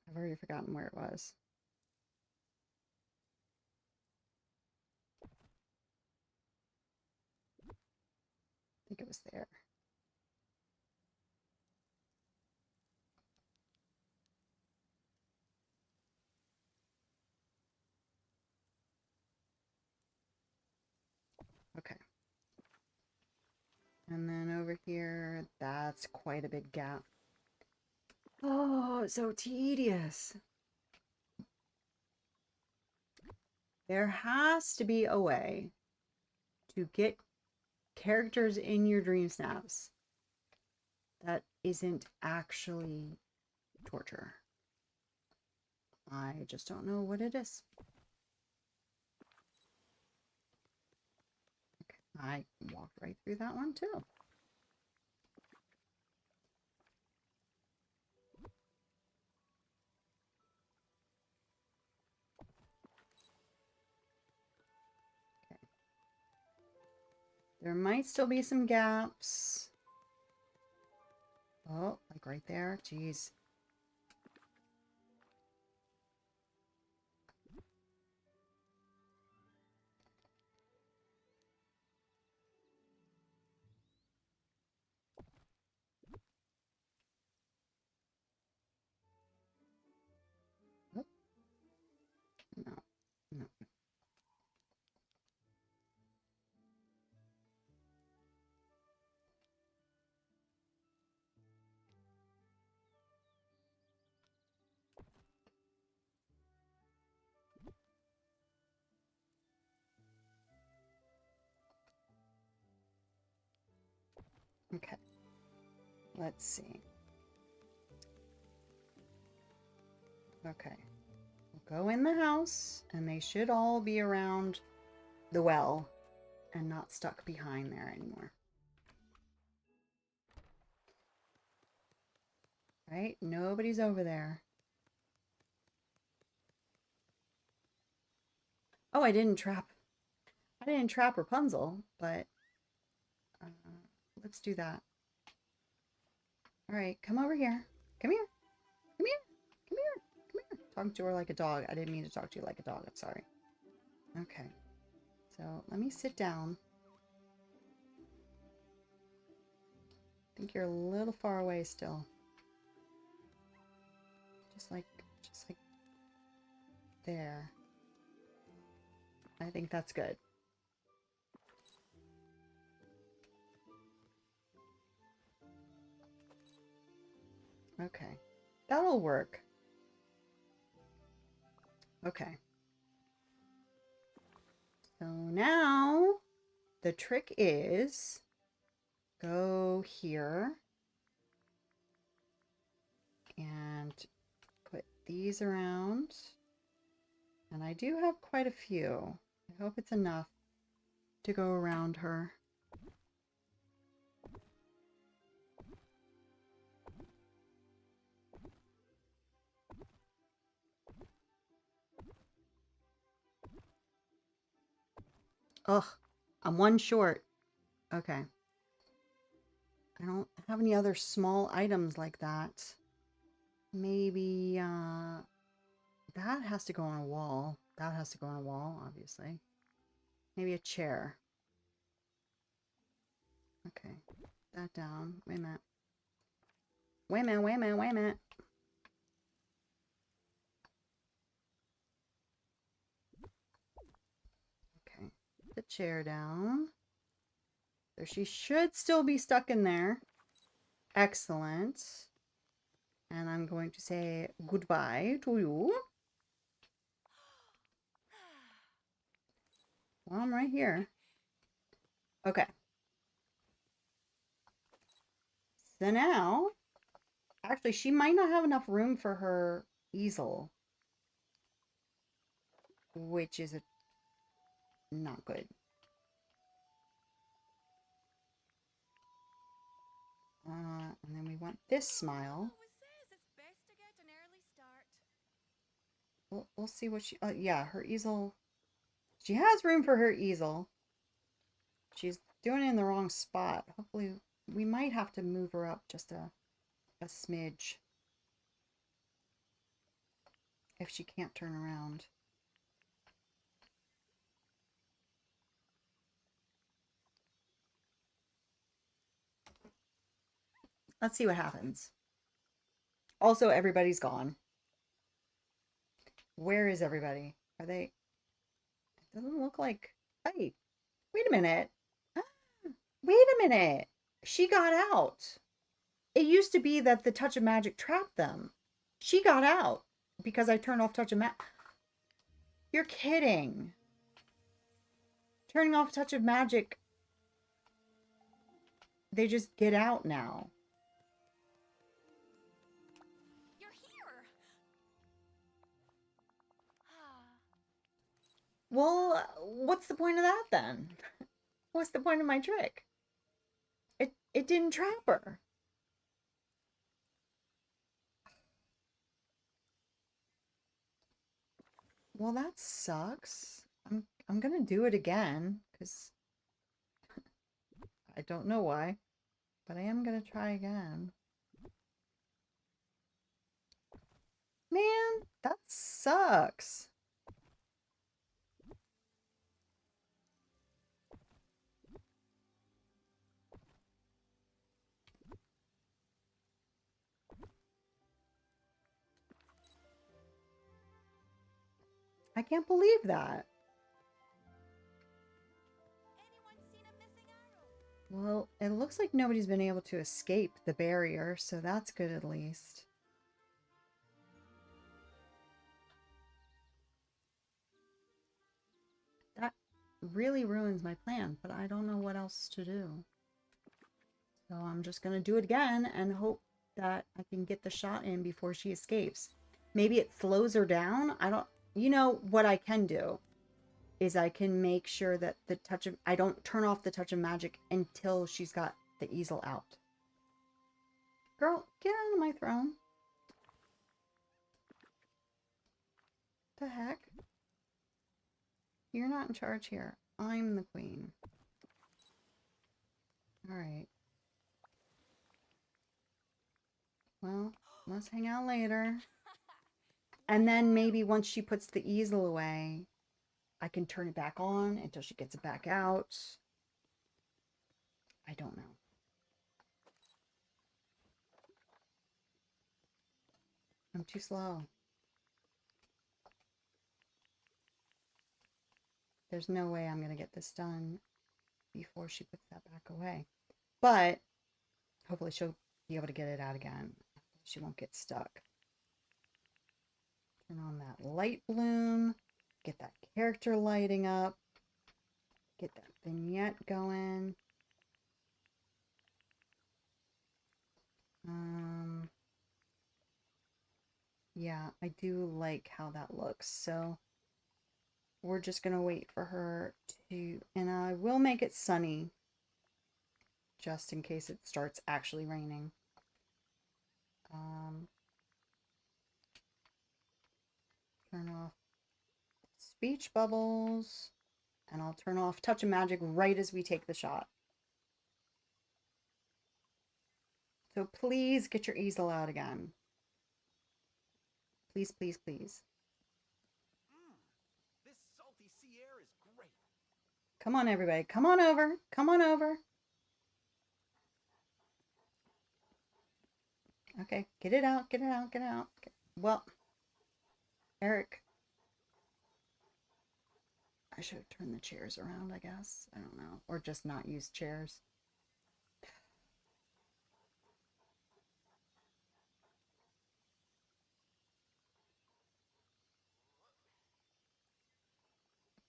I've already forgotten where it was. I think it was there. Okay. And then over here, that's quite a big gap. Oh, so tedious. There has to be a way to get characters in your dream snaps that isn't actually torture. I just don't know what it is. Okay, I walked right through that one too. Okay. There might still be some gaps. Oh, like right there. Jeez. No, no. Okay. Let's see. Okay. We'll go in the house, and they should all be around the well and not stuck behind there anymore. Right? Nobody's over there. Oh, I didn't trap Rapunzel, but let's do that. All right, come over here. Come here. Come here. Come here. Come here. Talking to her like a dog. I didn't mean to talk to you like a dog. I'm sorry. Okay. So let me sit down. I think you're a little far away still. Just like there. I think that's good. Okay. That'll work. Okay. So now the trick is go here and put these around. And I do have quite a few. I hope it's enough to go around her. Ugh, I'm one short. Okay. I don't have any other small items like that. Maybe, that has to go on a wall. That has to go on a wall, obviously. Maybe a chair. Okay. That down. Wait a minute. Wait a minute, wait a minute, wait a minute. Okay. The chair down. So she should still be stuck in there. Excellent. And I'm going to say goodbye to you. Well, I'm right here. Okay. So now, actually, she might not have enough room for her easel, which is not good. And then we want this smile. We'll see what she... yeah, her easel... She has room for her easel. She's doing it in the wrong spot. Hopefully, we might have to move her up just a smidge. If she can't turn around. Let's see what happens. Also, everybody's gone. Where is everybody? Are they... It doesn't look like... Hey, wait a minute. Wait a minute. She got out. It used to be that the touch of magic trapped them. She got out because I turned off touch of magic. You're kidding. Turning off touch of magic. They just get out now. You're here. Well, what's the point of that then? What's the point of my trick? It didn't trap her. Well, that sucks. I'm gonna do it again because I don't know why, but I am gonna try again. Man, that sucks. I can't believe that. Anyone seen a missing arrow? Well, it looks like nobody's been able to escape the barrier, so that's good at least. That really ruins my plan, but I don't know what else to do. So I'm just going to do it again and hope that I can get the shot in before she escapes. Maybe it slows her down. I don't, you know, what I can do is I can make sure that I don't turn off the touch of magic until she's got the easel out. Girl, get out of my throne. The heck? You're not in charge here. I'm the queen. All right. Well, let's hang out later. And then maybe once she puts the easel away, I can turn it back on until she gets it back out. I don't know. I'm too slow. There's no way I'm going to get this done before she puts that back away. But hopefully she'll be able to get it out again. She won't get stuck. Turn on that light bloom. Get that character lighting up. Get that vignette going. Yeah, I do like how that looks. So we're just going to wait for her to, and I will make it sunny just in case it starts actually raining. Turn off speech bubbles, and I'll turn off touch of magic right as we take the shot. So please get your easel out again. Please, please, please. This salty sea air is great. Come on, everybody. Come on over. Come on over. Okay, get it out, get it out, get it out. Okay. Well, Eric, I should have turned the chairs around, I guess. I don't know. Or just not use chairs.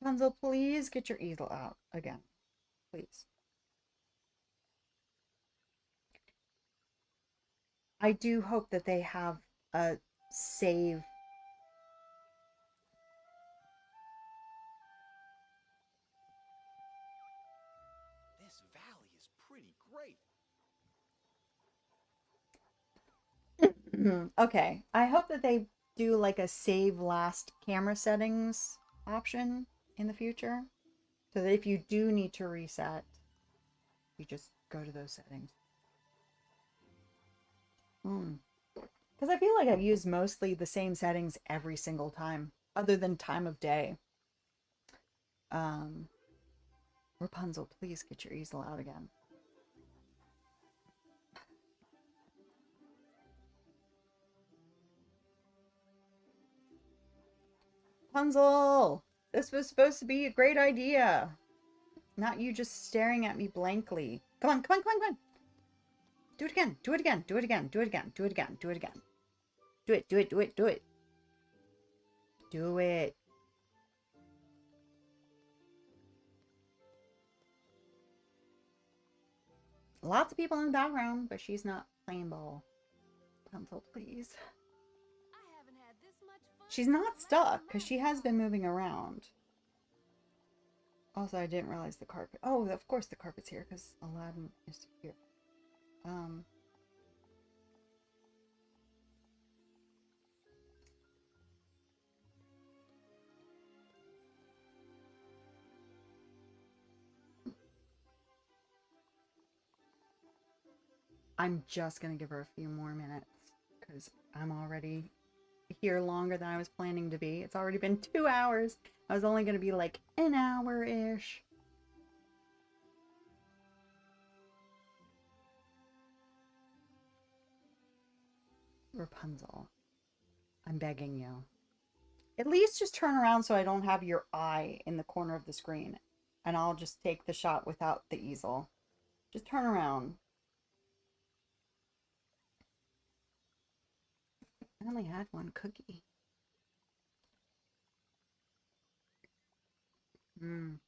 Rapunzel, please get your easel out again. Please. I do hope that they have a save. This valley is pretty great. Okay, I hope that they do like a save last camera settings option in the future. So that if you do need to reset, you just go to those settings. Because I feel like I've used mostly the same settings every single time, other than time of day. Rapunzel, please get your easel out again. Rapunzel! This was supposed to be a great idea. Not you just staring at me blankly. Come on, come on, come on, come on. Do it again, do it again, do it again, do it again, do it again, do it again. Do it, do it, do it, do it. Do it. Lots of people in the background, but she's not playing ball. Rapunzel, please. I haven't had this much fun. She's not stuck because she has been moving around. Also, I didn't realize the carpet. Oh, of course the carpet's here because Aladdin is here. I'm just gonna give her a few more minutes because I'm already here longer than I was planning to be. It's already been 2 hours. I was only gonna be like an hour-ish. Rapunzel, I'm begging you. At least just turn around so I don't have your eye in the corner of the screen. And I'll just take the shot without the easel. Just turn around. I only had one cookie. Mm.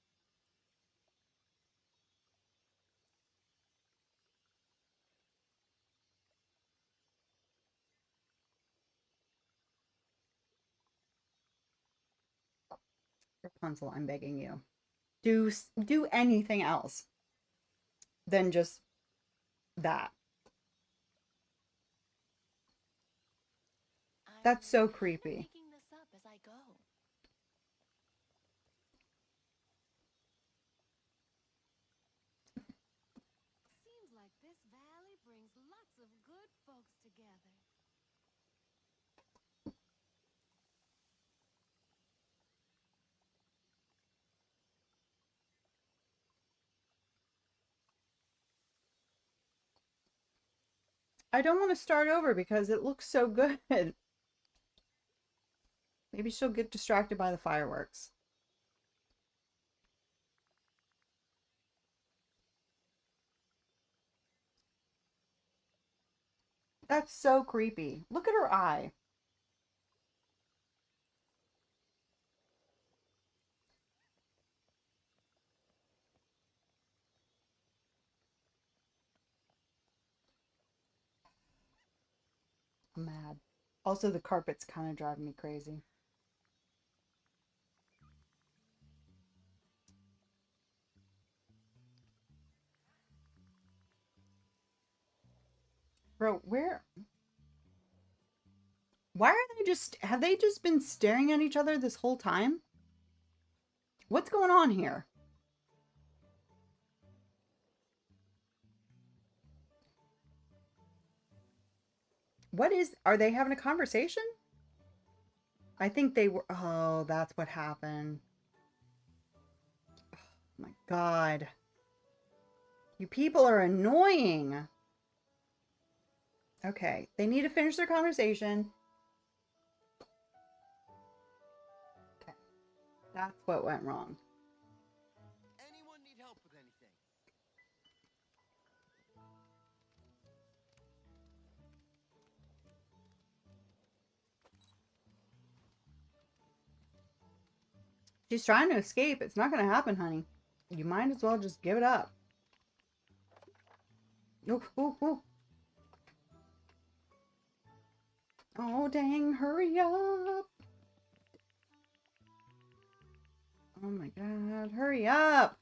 Rapunzel, I'm begging you. Do anything else than just that. That's so I'm creepy. making this up as I go. Seems like this valley brings lots of good folks together. I don't want to start over because it looks so good. Maybe she'll get distracted by the fireworks. That's so creepy. Look at her eye. I'm mad. Also, the carpet's kind of driving me crazy. Bro, where? Why are they just, have they just been staring at each other this whole time? What's going on here? Are they having a conversation? I think they were, oh, that's what happened. Oh my God. You people are annoying. Okay, they need to finish their conversation. Okay, that's what went wrong. Anyone need help with anything? She's trying to escape. It's not going to happen, honey. You might as well just give it up. Ooh, ooh, ooh. Oh, dang, hurry up. Oh my God, hurry up.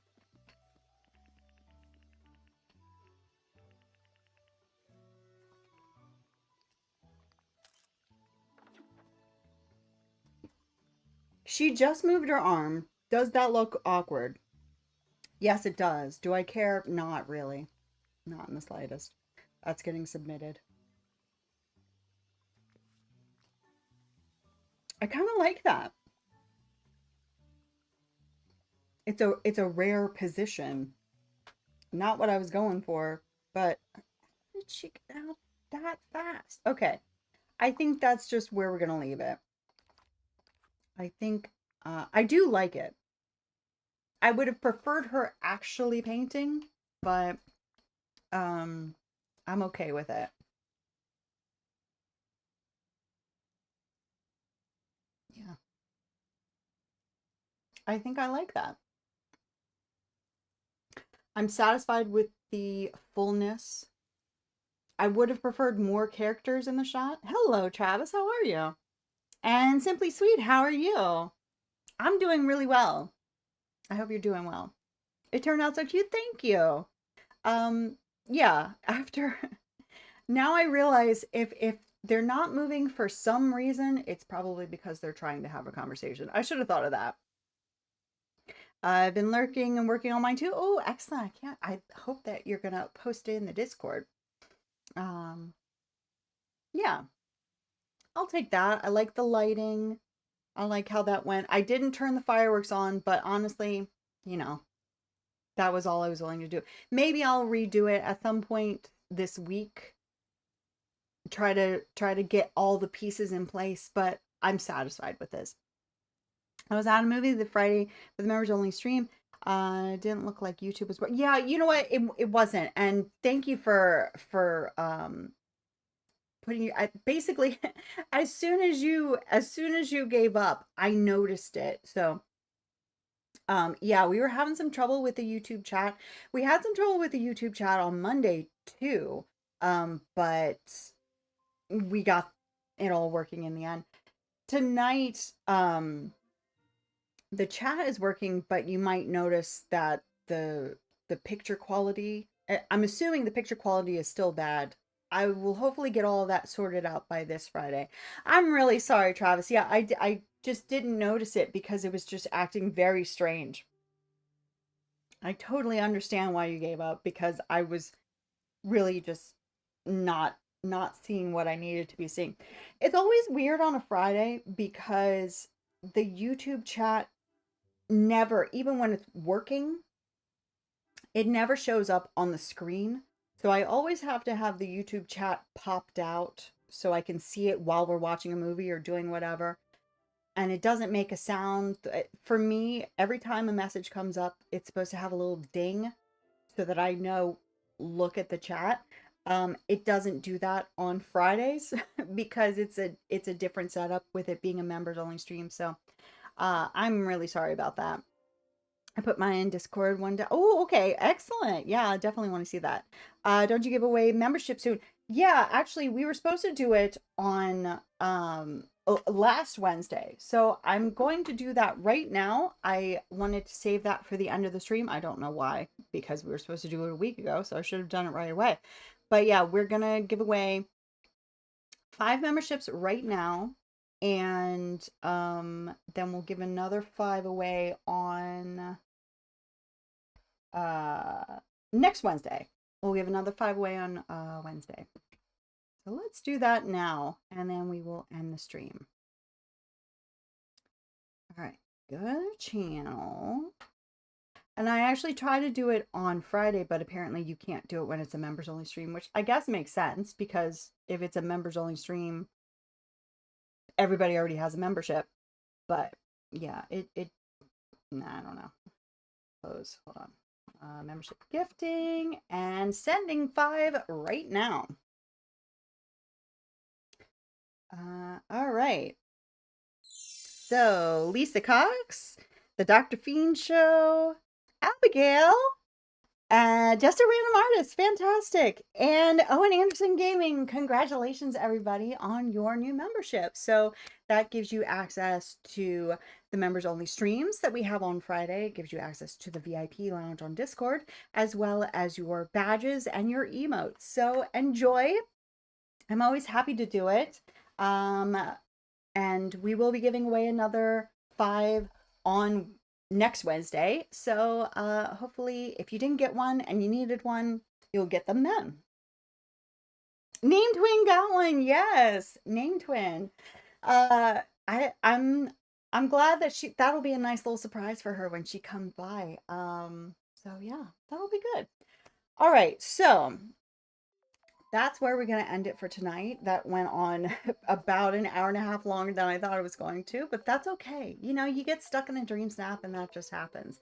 She just moved her arm. Does that look awkward? Yes, it does. Do I care? Not really. Not in the slightest. That's getting submitted. I kind of like that. It's a rare position. Not what I was going for, but how did she get out that fast? Okay. I think that's just where we're going to leave it. I think I do like it. I would have preferred her actually painting, but I'm okay with it. Yeah. I think I like that. I'm satisfied with the fullness. I would have preferred more characters in the shot. Hello, Travis. How are you? And Simply Sweet, how are you? I'm doing really well. I hope you're doing well. It turned out so cute. Thank you. Um, yeah, after now I realize if they're not moving for some reason, it's probably because they're trying to have a conversation. I should have thought of that. I've been lurking and working on mine too. Oh, excellent. I can't. I hope that you're gonna post it in the Discord. Um, yeah, I'll take that. I like the lighting. I like how that went. I didn't turn the fireworks on, but honestly, you know, that was all I was willing to do. Maybe I'll redo it at some point this week. Try to get all the pieces in place, but I'm satisfied with this. I was at a movie the Friday for the members only stream. Didn't look like YouTube was. Yeah, you know what? It wasn't. And thank you for putting you. Basically, as soon as you gave up, I noticed it. So yeah, we were having some trouble with the YouTube chat. We had some trouble with the YouTube chat on Monday too. But we got it all working in the end. Tonight, the chat is working, but you might notice that the picture quality, I'm assuming the picture quality is still bad. I will hopefully get all of that sorted out by this Friday. I'm really sorry, Travis. Yeah, I just didn't notice it because it was just acting very strange. I totally understand why you gave up because I was really just not seeing what I needed to be seeing. It's always weird on a Friday because the YouTube chat never, even when it's working, it never shows up on the screen. So I always have to have the YouTube chat popped out so I can see it while we're watching a movie or doing whatever. And it doesn't make a sound. For me, every time a message comes up, it's supposed to have a little ding so that I know, look at the chat. It doesn't do that on Fridays because it's a different setup with it being a members only stream. So I'm really sorry about that. I put mine in Discord one day. Oh, okay. Excellent. Yeah, I definitely want to see that. Don't you give away membership soon? Yeah, actually, we were supposed to do it on last Wednesday. So I'm going to do that right now. I wanted to save that for the end of the stream. I don't know why, because we were supposed to do it a week ago, so I should have done it right away. But yeah, we're gonna give away 5 memberships right now, and then we'll give another 5 away on next Wednesday. We'll give another 5 away on Wednesday. So let's do that now, and then we will end the stream. All right, go to the channel. And I actually try to do it on Friday, but apparently you can't do it when it's a members only stream, which I guess makes sense because if it's a members only stream, everybody already has a membership. But yeah, nah, I don't know. Close, hold on. Membership gifting and sending 5 right now. All right. So Lisa Cox, the Dr. Fiend Show, Abigail, just a random artist, fantastic. And Owen Anderson Gaming, congratulations everybody on your new membership. So that gives you access to the members only streams that we have on Friday. It gives you access to the VIP lounge on Discord, as well as your badges and your emotes. So enjoy. I'm always happy to do it. And we will be giving away another 5 on next Wednesday. So hopefully if you didn't get one and you needed one, you'll get them then. Name Twin got one. Yes, Name Twin. I'm glad that that'll be a nice little surprise for her when she comes by. So yeah, that'll be good. All right, so that's where we're going to end it for tonight. That went on about an hour and a half longer than I thought it was going to, but that's okay. You know, you get stuck in a dream snap and that just happens.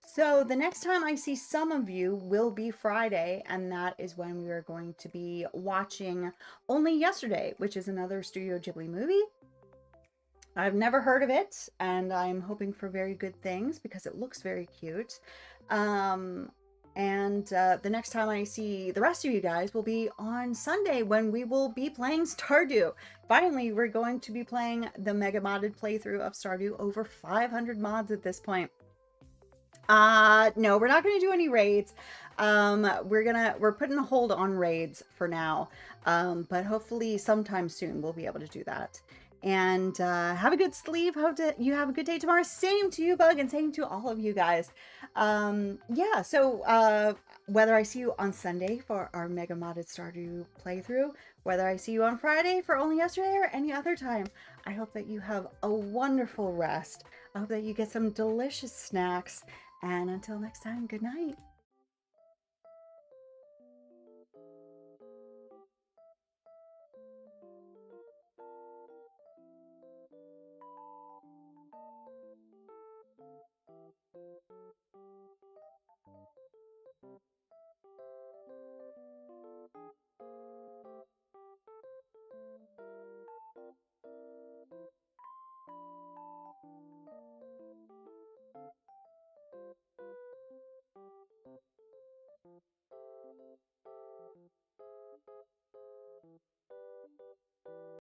So the next time I see some of you will be Friday, and that is when we are going to be watching Only Yesterday, which is another Studio Ghibli movie. I've never heard of it, and I'm hoping for very good things because it looks very cute. And the next time I see the rest of you guys will be on Sunday when we will be playing Stardew. Finally, we're going to be playing the mega modded playthrough of Stardew, over 500 mods at this point. No, we're not going to do any raids. We're putting a hold on raids for now. But hopefully sometime soon we'll be able to do that. And have a good sleep. Hope that you have a good day tomorrow. Same to you, Bug, and same to all of you guys. Yeah, so whether I see you on Sunday for our mega modded Stardew playthrough, whether I see you on Friday for Only Yesterday, or any other time, I hope that you have a wonderful rest. I hope that you get some delicious snacks. And until next time, good night.